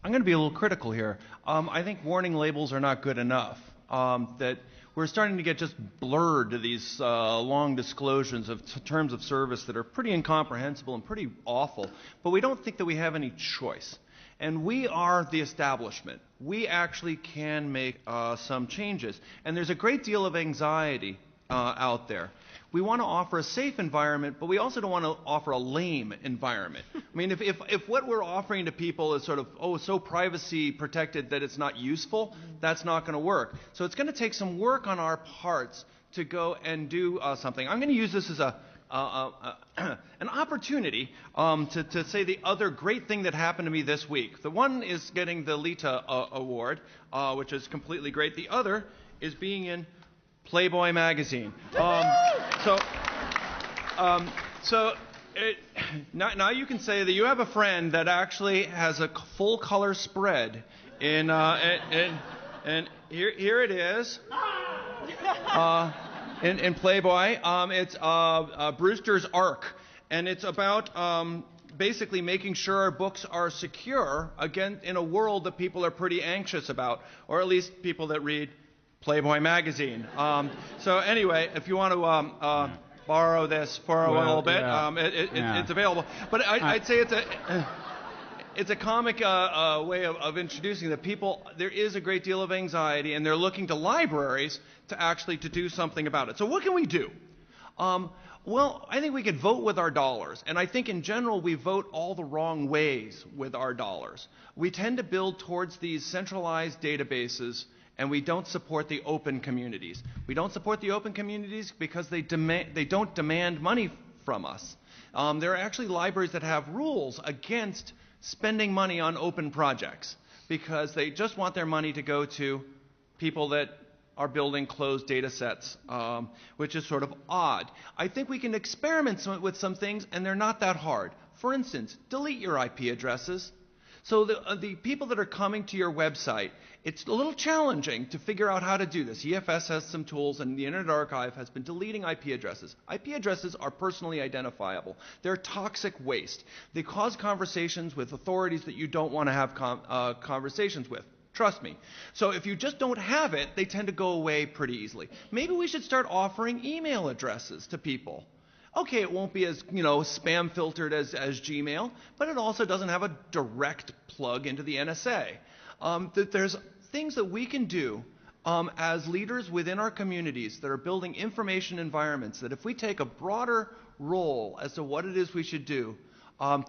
I'm going to be a little critical here. I think warning labels are not good enough. That we're starting to get just blurred to these long disclosures of terms of service that are pretty incomprehensible and pretty awful, but we don't think that we have any choice. And we are the establishment. We actually can make some changes. And there's a great deal of anxiety out there. We want to offer a safe environment, but we also don't want to offer a lame environment. I mean, if what we're offering to people is sort of, so privacy protected that it's not useful, that's not going to work. So it's going to take some work on our parts to go and do something. I'm going to use this as an opportunity to say the other great thing that happened to me this week. The one is getting the LITA Award, which is completely great. The other is being in Playboy magazine. Now you can say that you have a friend that actually has a full color spread in And here it is. In Playboy, it's Brewster's Ark, and it's about basically making sure our books are secure again in a world that people are pretty anxious about, or at least people that read Playboy magazine. So anyway, if you want to borrow this for a little bit, it's available. But I'd say it's a comic way of introducing that people. There is a great deal of anxiety, and they're looking to libraries to do something about it. So what can we do? Well, I think we could vote with our dollars, and I think in general we vote all the wrong ways with our dollars. We tend to build towards these centralized databases, and we don't support the open communities. We don't support the open communities because they don't demand money from us. There are actually libraries that have rules against spending money on open projects because they just want their money to go to people that are building closed data sets, which is sort of odd. I think we can experiment with some things, and they're not that hard. For instance, delete your IP addresses. So the people that are coming to your website, it's a little challenging to figure out how to do this. EFS has some tools, and the Internet Archive has been deleting IP addresses. IP addresses are personally identifiable. They're toxic waste. They cause conversations with authorities that you don't want to have conversations with. Trust me. So if you just don't have it, they tend to go away pretty easily. Maybe we should start offering email addresses to people. Okay, it won't be as spam filtered as Gmail, but it also doesn't have a direct plug into the NSA. There's things that we can do as leaders within our communities that are building information environments that if we take a broader role as to what it is we should do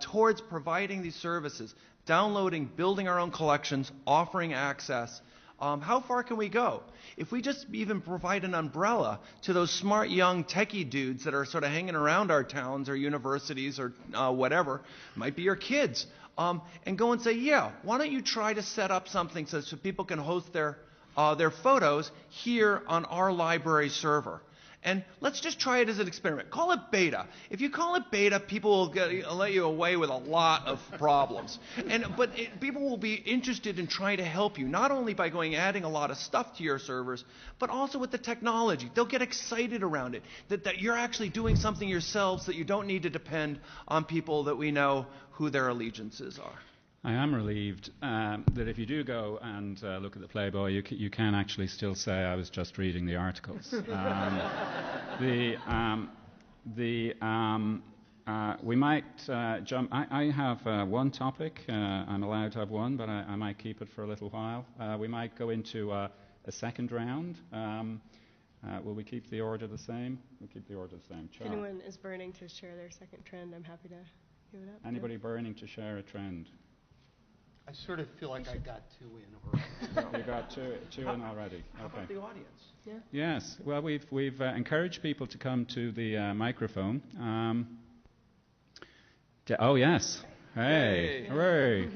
towards providing these services, downloading, building our own collections, offering access, how far can we go? If we just even provide an umbrella to those smart young techie dudes that are sort of hanging around our towns or universities or whatever, might be your kids, and go and say, yeah, why don't you try to set up something so people can host their photos here on our library server. And let's just try it as an experiment. Call it beta. If you call it beta, people will let you away with a lot of problems. But people will be interested in trying to help you, not only by adding a lot of stuff to your servers, but also with the technology. They'll get excited around it, that you're actually doing something yourselves, that you don't need to depend on people that we know who their allegiances are. I am relieved that if you do go and look at the Playboy, you can actually still say I was just reading the articles. We might jump. I have one topic. I'm allowed to have one, but I might keep it for a little while. We might go into a second round. Will we keep the order the same? We'll keep the order the same. Char. If anyone is burning to share their second trend, I'm happy to give it up. Anybody burning to share a trend? I sort of feel like I got two in already. You got two in already. How about the audience? Yeah. Yes. Well, we've encouraged people to come to the microphone. Oh yes. Hey. Hooray.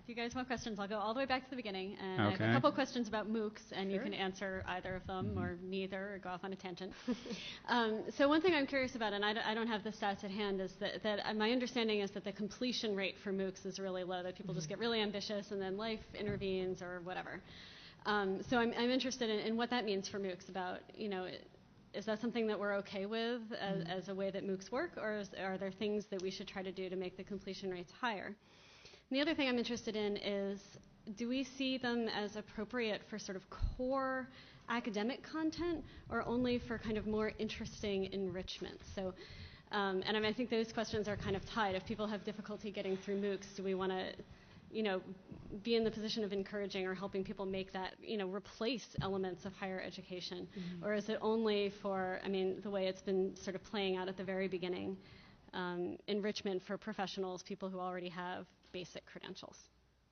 If you guys want questions, I'll go all the way back to the beginning, and I have a couple questions about MOOCs, and you can answer either of them or neither, or go off on a tangent. So one thing I'm curious about, and I don't have the stats at hand, is that my understanding is that the completion rate for MOOCs is really low, that people just get really ambitious and then life intervenes or whatever. So I'm interested in what that means for MOOCs about, is that something that we're okay with as a way that MOOCs work, or are there things that we should try to do to make the completion rates higher? And the other thing I'm interested in is, do we see them as appropriate for sort of core academic content, or only for kind of more interesting enrichment? So, and I think those questions are kind of tied. If people have difficulty getting through MOOCs, do we want to, be in the position of encouraging or helping people make that, replace elements of higher education? Or is it only for, the way it's been sort of playing out at the very beginning, enrichment for professionals, people who already have basic credentials?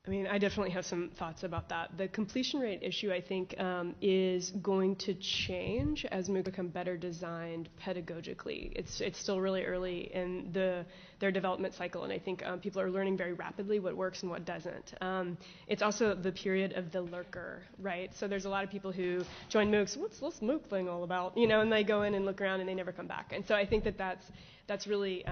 I definitely have some thoughts about that. The completion rate issue, I think, is going to change as MOOCs become better designed pedagogically. It's still really early in their development cycle, and I think people are learning very rapidly what works and what doesn't. It's also the period of the lurker, right? So there's a lot of people who join MOOCs, what's this MOOC thing all about? And they go in and look around and they never come back. And so I think that's that's really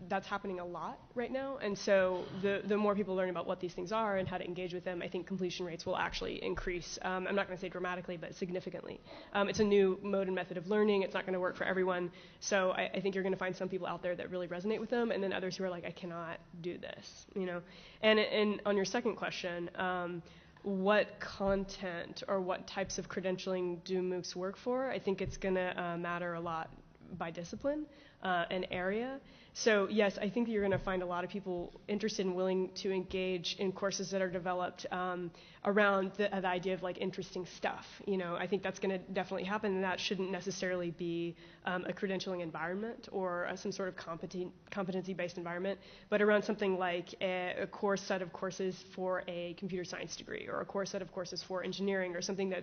that's happening a lot right now. And so the more people learn about what these things are and how to engage with them, I think completion rates will actually increase. I'm not going to say dramatically, but significantly. It's a new mode and method of learning. It's not going to work for everyone. So I think you're going to find some people out there that really resonate with them, and then others who are like, I cannot do this, you know. And on your second question, what content or what types of credentialing do MOOCs work for? I think it's going to matter a lot by discipline and area. So yes, I think that you're going to find a lot of people interested and willing to engage in courses that are developed around the idea of like interesting stuff. You know, I think that's going to definitely happen, and that shouldn't necessarily be a credentialing environment or some sort of competency-based environment, but around something like a core set of courses for a computer science degree, or a core set of courses for engineering, or something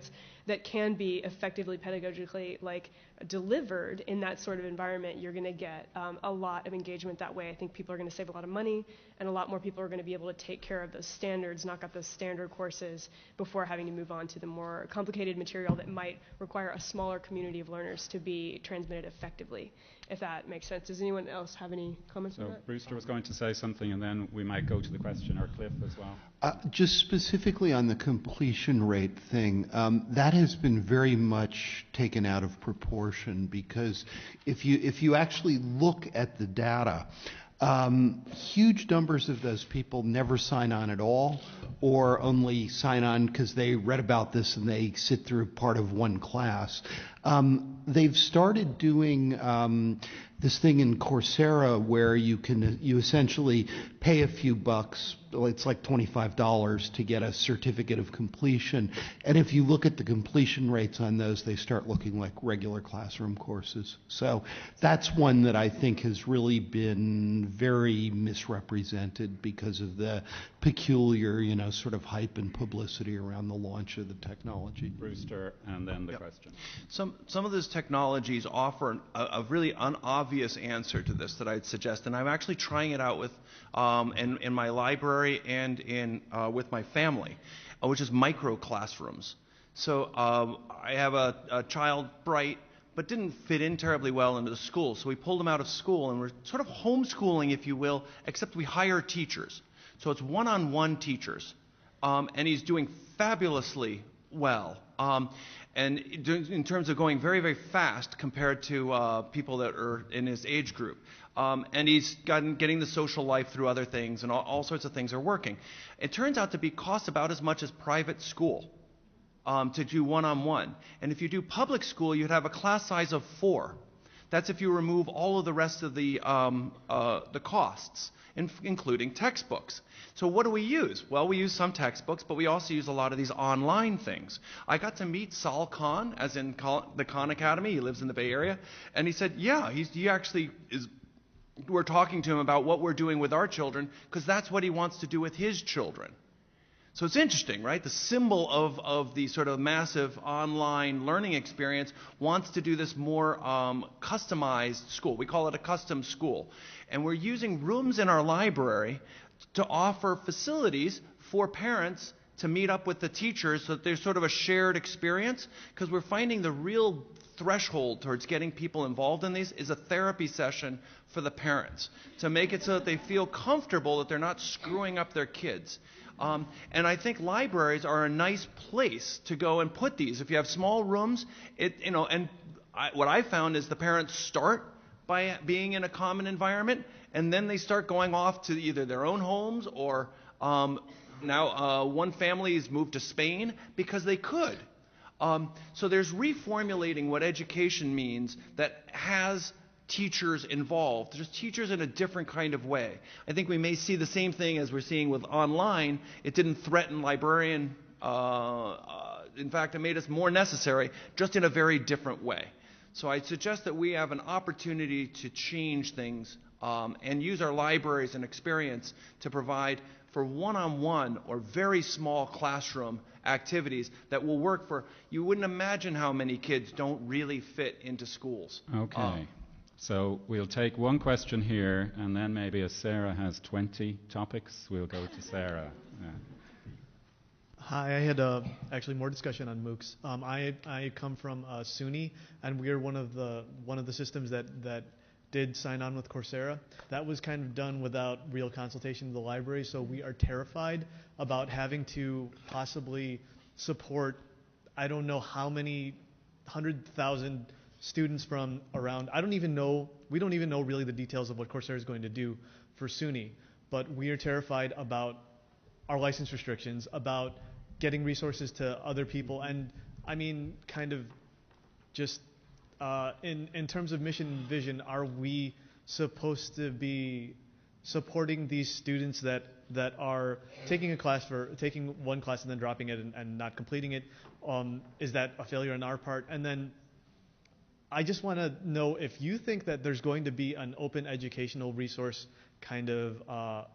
that can be effectively pedagogically like delivered in that sort of environment. You're going to get a lot of engagement that way. I think people are going to save a lot of money, and a lot more people are going to be able to take care of those standards, knock out those standard courses before having to move on to the more complicated material that might require a smaller community of learners to be transmitted effectively, if that makes sense. Does anyone else have any comments on that? Brewster was going to say something, and then we might go to the question, or Cliff as well. Just specifically on the completion rate thing, that has been very much taken out of proportion, because if you actually look at the data, huge numbers of those people never sign on at all, or only sign on because they read about this and they sit through part of one class. They've started doing this thing in Coursera where you essentially pay a few bucks. It's like $25 to get a certificate of completion. And if you look at the completion rates on those, they start looking like regular classroom courses. So that's one that I think has really been very misrepresented because of the peculiar, sort of hype and publicity around the launch of the technology. Brewster, and then the question. Some of those technologies offer a really unobvious answer to this that I'd suggest, and I'm actually trying it out with in my library and with my family, which is micro classrooms. So I have a child, bright, but didn't fit in terribly well into the school. So we pulled him out of school, and we're sort of homeschooling, if you will, except we hire teachers. So it's one-on-one teachers, and he's doing fabulously well. And in terms of going very, very fast compared to people that are in his age group. And he's getting the social life through other things, and all sorts of things are working. It turns out to cost about as much as private school to do one-on-one. And if you do public school, you'd have a class size of 4. That's if you remove all of the rest of the costs, including textbooks. So what do we use? Well, we use some textbooks, but we also use a lot of these online things. I got to meet Sal Khan, as in the Khan Academy. He lives in the Bay Area. And he said, yeah, he actually is... We're talking to him about what we're doing with our children, because that's what he wants to do with his children. So it's interesting, right? The symbol of the sort of massive online learning experience wants to do this more customized school. We call it a custom school. And we're using rooms in our library to offer facilities for parents to meet up with the teachers so that there's sort of a shared experience, because we're finding the real threshold towards getting people involved in these is a therapy session for the parents, to make it so that they feel comfortable that they're not screwing up their kids. And I think libraries are a nice place to go and put these. If you have small rooms, what I found is the parents start by being in a common environment, and then they start going off to either their own homes or now one family has moved to Spain because they could. So there's reformulating what education means that has teachers involved. There's teachers in a different kind of way. I think we may see the same thing as we're seeing with online. It didn't threaten librarian. In fact, it made us more necessary, just in a very different way. So I suggest that we have an opportunity to change things and use our libraries and experience to provide for one-on-one or very small classroom activities that will work for, you wouldn't imagine how many kids don't really fit into schools. Okay. So we'll take one question here, and then maybe as Sarah has 20 topics, we'll go to Sarah. Yeah. Hi, I had actually more discussion on MOOCs. I come from SUNY, and we're one of the systems that did sign on with Coursera. That was kind of done without real consultation with the library, so we are terrified about having to possibly support, I don't know how many 100,000 students from around, we don't even know really the details of what Coursera is going to do for SUNY, but we are terrified about our license restrictions, about getting resources to other people, and I mean, kind of just in terms of mission and vision, are we supposed to be supporting these students that are taking one class and then dropping it and not completing it? Is that a failure on our part? And then I just want to know if you think that there's going to be an open educational resource kind of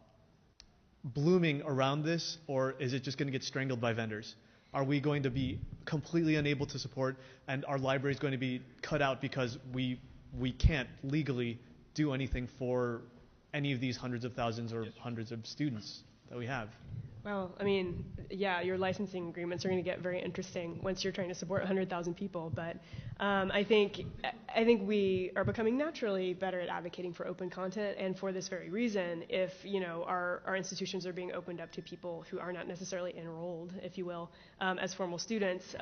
blooming around this, or is it just going to get strangled by vendors? Are we going to be completely unable to support, and our library is going to be cut out because we can't legally do anything for any of these hundreds of thousands or hundreds of students that we have? Well, I mean, yeah, your licensing agreements are going to get very interesting once you're trying to support 100,000 people. But I think we are becoming naturally better at advocating for open content, and for this very reason, if our institutions are being opened up to people who are not necessarily enrolled, if you will, as formal students.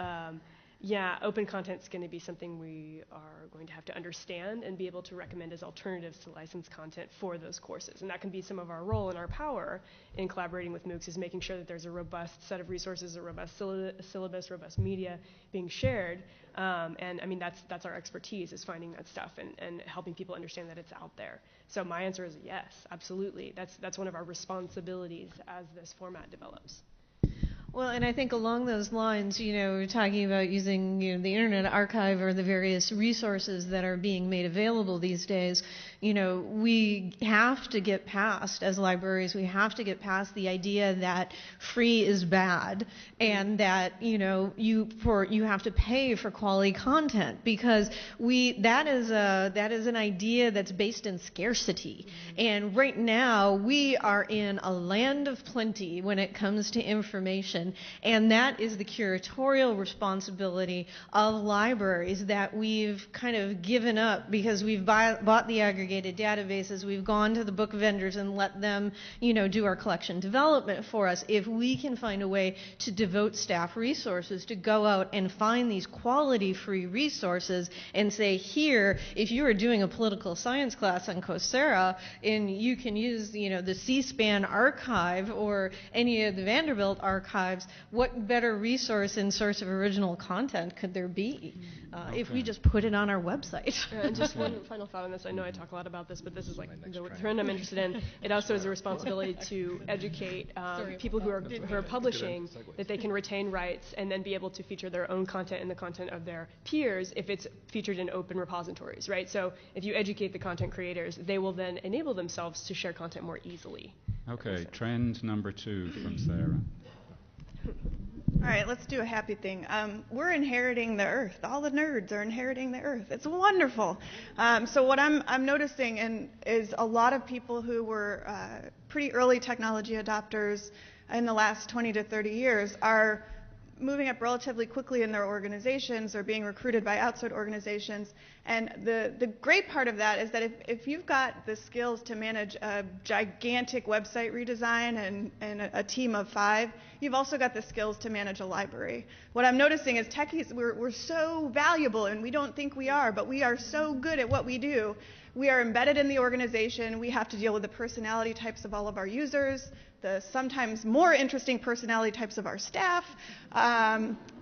Yeah, open content is going to be something we are going to have to understand and be able to recommend as alternatives to licensed content for those courses. And that can be some of our role and our power in collaborating with MOOCs, is making sure that there's a robust set of resources, a robust syllabus, robust media being shared. And I mean, that's our expertise, is finding that stuff and helping people understand that it's out there. So my answer is yes, absolutely. That's one of our responsibilities as this format develops. Well, and I think along those lines, we're talking about using, the Internet Archive or the various resources that are being made available these days. We have to get past, as libraries, we have to get past the idea that free is bad and that, you have to pay for quality content, because that is an idea that's based in scarcity. And right now, we are in a land of plenty when it comes to information. And that is the curatorial responsibility of libraries that we've kind of given up because we've bought the aggregated databases, we've gone to the book vendors and let them, do our collection development for us. If we can find a way to devote staff resources to go out and find these quality free resources and say, here, if you are doing a political science class on Coursera and you can use, the C-SPAN archive or any of the Vanderbilt archives, what better resource and source of original content could there be if we just put it on our website? And just one final thought on this. I know I talk a lot about this, but this is like the trend I'm interested in. It also is a responsibility to educate people who are publishing that they can retain rights and then be able to feature their own content and the content of their peers if it's featured in open repositories, right? So if you educate the content creators, they will then enable themselves to share content more easily. Okay, trend number 2 from Sarah. All right, let's do a happy thing. We're inheriting the earth. All the nerds are inheriting the earth. It's wonderful. So what I'm noticing is a lot of people who were pretty early technology adopters in the last 20 to 30 years are moving up relatively quickly in their organizations or being recruited by outside organizations. And the great part of that is that if you've got the skills to manage a gigantic website redesign and a team of 5, you've also got the skills to manage a library. What I'm noticing is techies, we're so valuable, and we don't think we are, but we are so good at what we do. We are embedded in the organization. We have to deal with the personality types of all of our users, the sometimes more interesting personality types of our staff.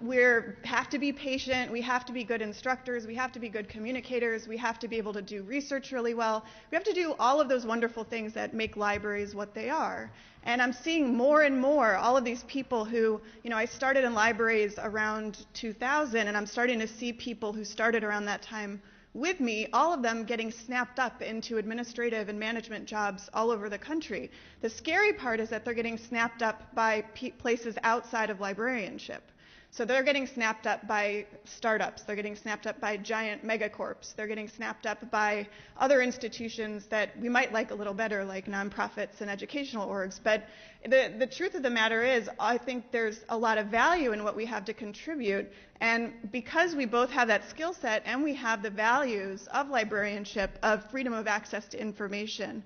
We have to be patient. We have to be good instructors. We have to be good communicators. We have to be able to do research really well. We have to do all of those wonderful things that make libraries what they are. And I'm seeing more and more all of these people who, I started in libraries around 2000, and I'm starting to see people who started around that time with me, all of them getting snapped up into administrative and management jobs all over the country. The scary part is that they're getting snapped up by places outside of librarianship. So they're getting snapped up by startups. They're getting snapped up by giant megacorps. They're getting snapped up by other institutions that we might like a little better, like nonprofits and educational orgs. But the truth of the matter is, I think there's a lot of value in what we have to contribute. And because we both have that skill set and we have the values of librarianship, of freedom of access to information,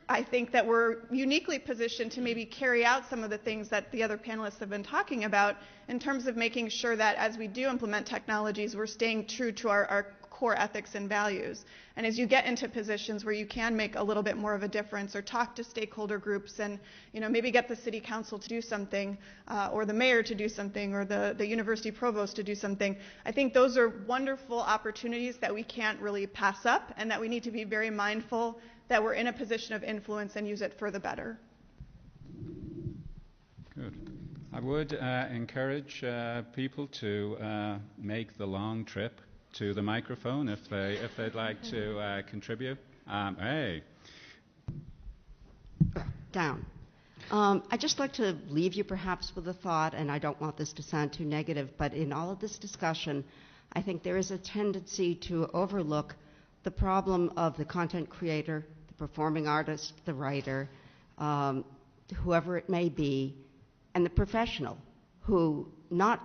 I think that we're uniquely positioned to maybe carry out some of the things that the other panelists have been talking about in terms of making sure that as we do implement technologies, we're staying true to our core ethics and values. And as you get into positions where you can make a little bit more of a difference or talk to stakeholder groups and maybe get the city council to do something or the mayor to do something or the university provost to do something, I think those are wonderful opportunities that we can't really pass up and that we need to be very mindful that we're in a position of influence and use it for the better. Good. I would encourage people to make the long trip to the microphone if they'd like to contribute. Hey. Down. I'd just like to leave you perhaps with a thought, and I don't want this to sound too negative, but in all of this discussion, I think there is a tendency to overlook the problem of the content creator, the performing artist, the writer, whoever it may be, and the professional who, not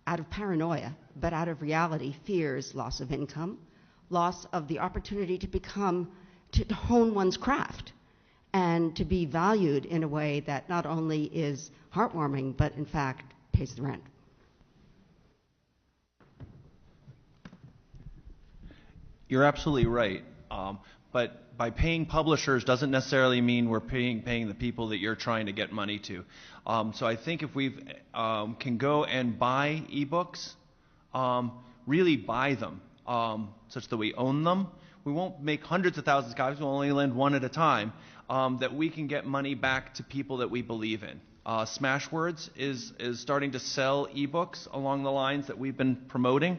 out of paranoia, but out of reality, fears loss of income, loss of the opportunity to hone one's craft, and to be valued in a way that not only is heartwarming, but in fact pays the rent. You're absolutely right. But by paying publishers doesn't necessarily mean we're paying the people that you're trying to get money to. So I think if we can go and buy ebooks, really buy them such that we own them. We won't make hundreds of thousands of copies. We'll only lend one at a time. That we can get money back to people that we believe in. Smashwords is starting to sell ebooks along the lines that we've been promoting.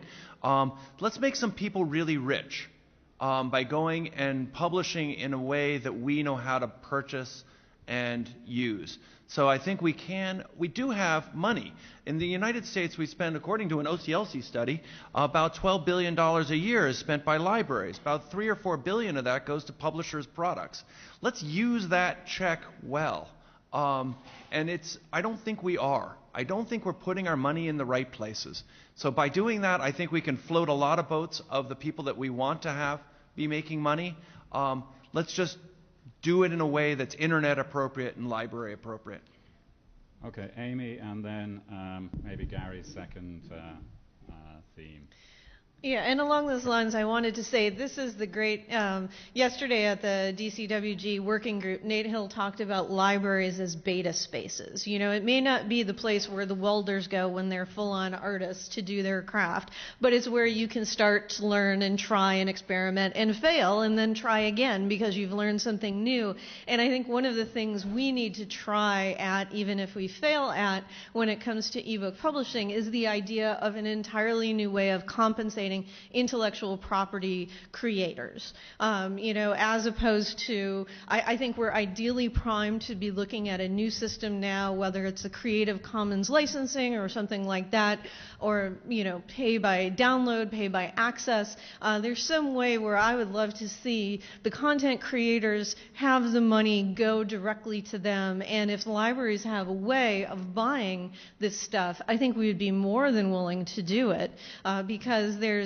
Let's make some people really rich by going and publishing in a way that we know how to purchase and use. So I think we do have money. In the United States, we spend, according to an OCLC study, about $12 billion a year is spent by libraries. About $3 or $4 billion of that goes to publishers' products. Let's use that check well. And I don't think we are. I don't think we're putting our money in the right places. So by doing that, I think we can float a lot of boats of the people that we want to be making money. Let's just do it in a way that's internet appropriate and library appropriate. Okay, Aimee, and then maybe Gary's second theme. Yeah, and along those lines, I wanted to say this is the great, yesterday at the DCWG working group, Nate Hill talked about libraries as beta spaces. It may not be the place where the welders go when they're full-on artists to do their craft, but it's where you can start to learn and try and experiment and fail and then try again because you've learned something new. And I think one of the things we need to try at, even if we fail at, when it comes to ebook publishing, is the idea of an entirely new way of compensating intellectual property creators. As opposed to, I think we're ideally primed to be looking at a new system now, whether it's a Creative Commons licensing or something like that, or, pay by download, pay by access. There's some way where I would love to see the content creators have the money go directly to them, and if libraries have a way of buying this stuff, I think we would be more than willing to do it, because there's,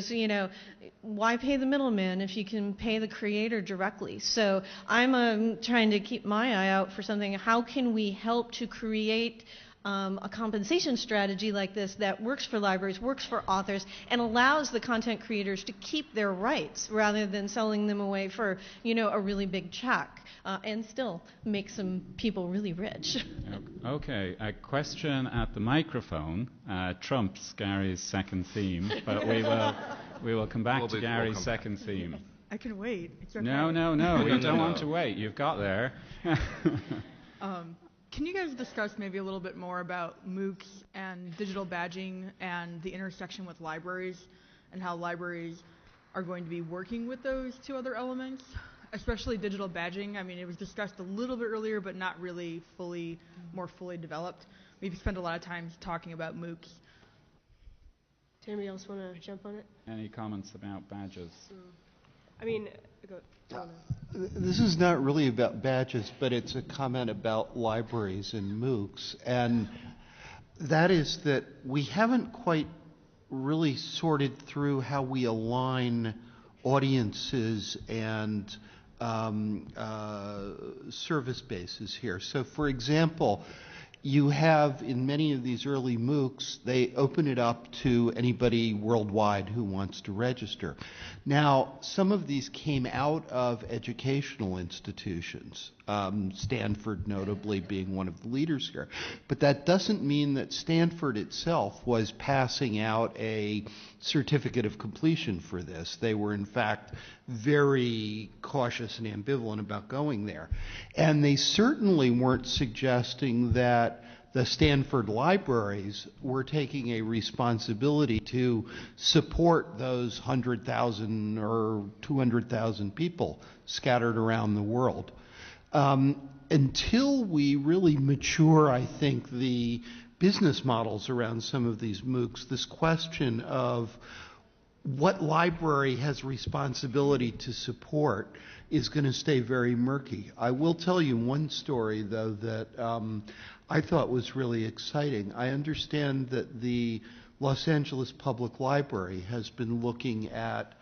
why pay the middleman if you can pay the creator directly? So I'm trying to keep my eye out for something. How can we help to create a compensation strategy like this that works for libraries, works for authors, and allows the content creators to keep their rights rather than selling them away for, a really big check, and still make some people really rich. Okay, a question at the microphone trumps Gary's second theme, but we will come back to Gary's second theme. I can wait. It's okay. No, we don't want to wait. You've got there. Can you guys discuss maybe a little bit more about MOOCs and digital badging and the intersection with libraries and how libraries are going to be working with those two other elements, especially digital badging? I mean, it was discussed a little bit earlier, but not really more fully developed. We've spent a lot of time talking about MOOCs. Anybody else want to jump on it? Any comments about badges? I mean, this is not really about badges, but it's a comment about libraries and MOOCs. And that is that we haven't quite really sorted through how we align audiences and service bases here. So, for example, you have in many of these early MOOCs, they open it up to anybody worldwide who wants to register. Now, some of these came out of educational institutions, Stanford notably being one of the leaders here. But that doesn't mean that Stanford itself was passing out a certificate of completion for this. They were, in fact, very cautious and ambivalent about going there. And they certainly weren't suggesting that the Stanford libraries were taking a responsibility to support those 100,000 or 200,000 people scattered around the world. Until we really mature, I think, the business models around some of these MOOCs, this question of what library has responsibility to support is going to stay very murky. I will tell you one story, though, that I thought was really exciting. I understand that the Los Angeles Public Library has been looking at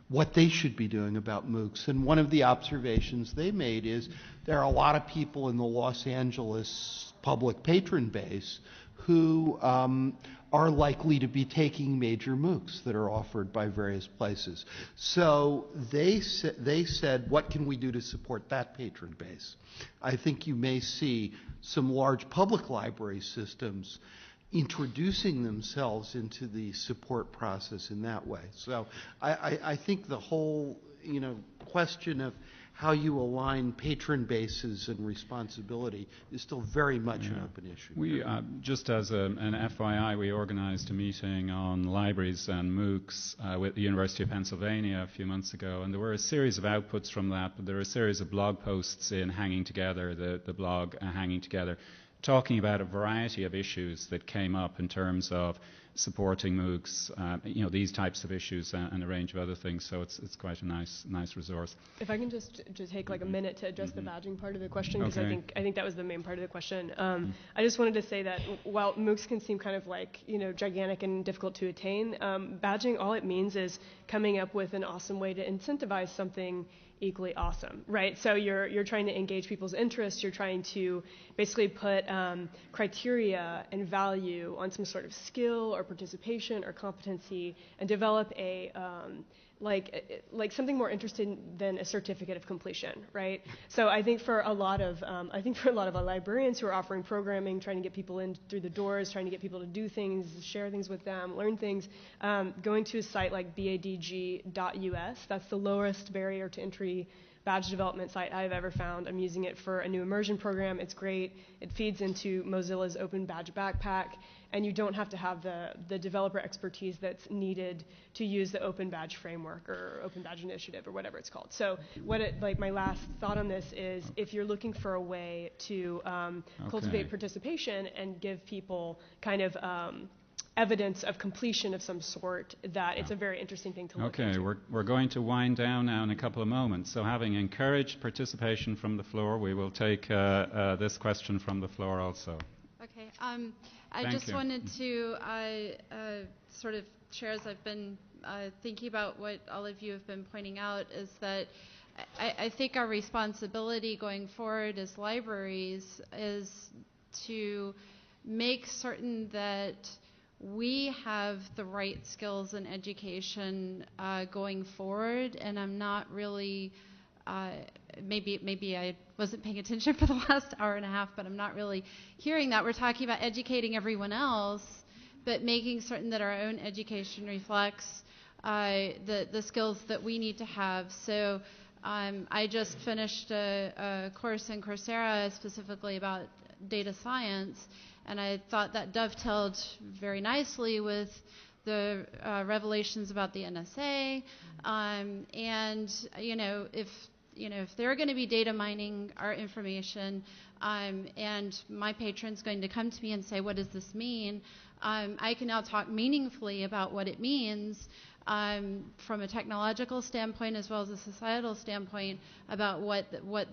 what they should be doing about MOOCs. And one of the observations they made is there are a lot of people in the Los Angeles public patron base who are likely to be taking major MOOCs that are offered by various places. So they said, what can we do to support that patron base? I think you may see some large public library systems introducing themselves into the support process in that way. So I think the whole question of how you align patron bases and responsibility is still very much an open issue. We, just as an FYI, we organized a meeting on libraries and MOOCs with the University of Pennsylvania a few months ago, and there were a series of outputs from that, but there were a series of blog posts in Hanging Together, the blog Hanging Together, talking about a variety of issues that came up in terms of supporting MOOCs, these types of issues and a range of other things. So it's quite a nice resource. If I can just take like a minute to address the badging part of the question, because I think that was the main part of the question. I just wanted to say that while MOOCs can seem kind of like gigantic and difficult to attain, badging, all it means is coming up with an awesome way to incentivize something equally awesome, right? So you're trying to engage people's interests. You're trying to basically put criteria and value on some sort of skill or participation or competency, and develop a like something more interesting than a certificate of completion, right? So I think for a lot of our librarians who are offering programming, trying to get people in through the doors, trying to get people to do things, share things with them, learn things, going to a site like badg.us, that's the lowest barrier to entry badge development site I've ever found. I'm using it for a new immersion program. It's great. It feeds into Mozilla's Open Badge Backpack, and you don't have to have the developer expertise that's needed to use the Open Badge framework or Open Badge initiative or whatever it's called. So my last thought on this is, if you're looking for a way to cultivate participation and give people kind of evidence of completion of some sort, that it's a very interesting thing to look into. Okay, we're going to wind down now in a couple of moments. So having encouraged participation from the floor, we will take this question from the floor also. Okay, I just wanted to sort of share, as I've been thinking about what all of you have been pointing out, is that I think our responsibility going forward as libraries is to make certain that we have the right skills and education going forward, and I'm not really, maybe I wasn't paying attention for the last hour and a half, but I'm not really hearing that. We're talking about educating everyone else, but making certain that our own education reflects the skills that we need to have. So I just finished a course in Coursera specifically about data science, and I thought that dovetailed very nicely with the revelations about the NSA. And if they're going to be data mining our information, and my patron's going to come to me and say, what does this mean? I can now talk meaningfully about what it means from a technological standpoint as well as a societal standpoint about what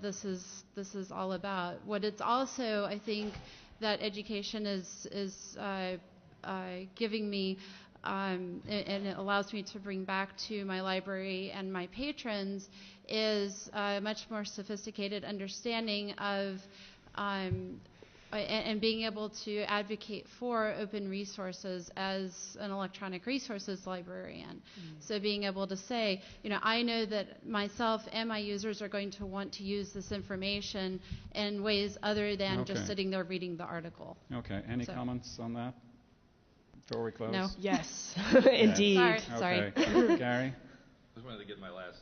this is all about. What it's also, I think, that education is giving me, and it allows me to bring back to my library and my patrons, is a much more sophisticated understanding of and being able to advocate for open resources as an electronic resources librarian. So being able to say, I know that myself and my users are going to want to use this information in ways other than just sitting there reading the article. Okay. Any comments on that before we close? No. Yes, indeed. Sorry. Gary? I just wanted to get my last.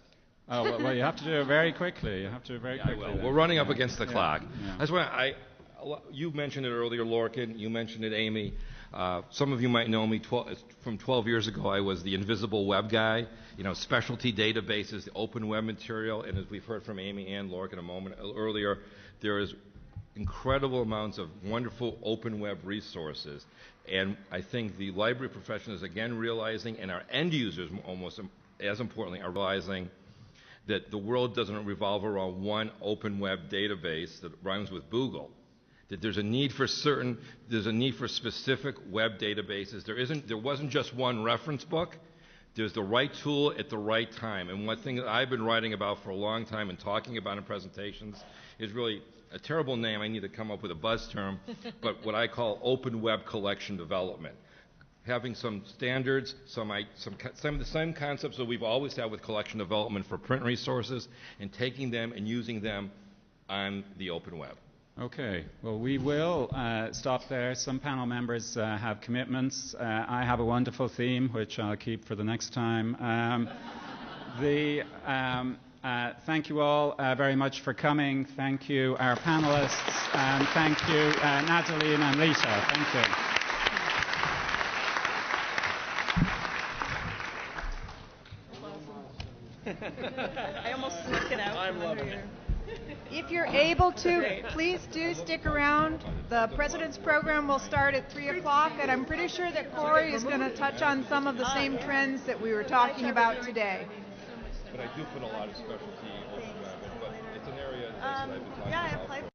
Oh, well, you have to do it very quickly. We're running up against the clock. That's why you mentioned it earlier, Lorcan. You mentioned it, Aimee. Some of you might know me from 12 years ago. I was the invisible web guy, specialty databases, the open web material. And as we've heard from Aimee and Lorcan a moment earlier, there is incredible amounts of wonderful open web resources. And I think the library profession is again realizing, and our end users almost as importantly are realizing, that the world doesn't revolve around one open web database that rhymes with Google. That there's a need for specific web databases. There wasn't just one reference book. There's the right tool at the right time. And one thing that I've been writing about for a long time and talking about in presentations is really a terrible name. I need to come up with a buzz term, but what I call open web collection development. Having some standards, some of the same concepts that we've always had with collection development for print resources, and taking them and using them on the open web. Okay, well, we will stop there. Some panel members have commitments. I have a wonderful theme, which I'll keep for the next time. Thank you all very much for coming. Thank you, our panelists, and thank you, Natalie and Lita. Thank you. I almost snuck it out. I'm loving it. If you're able to, please do stick around. The President's Program will start at 3 o'clock, and I'm pretty sure that Corey is going to touch on some of the same trends that we were talking about today. But I do put a lot of specialty open web in, but it's an area that I've been talking about.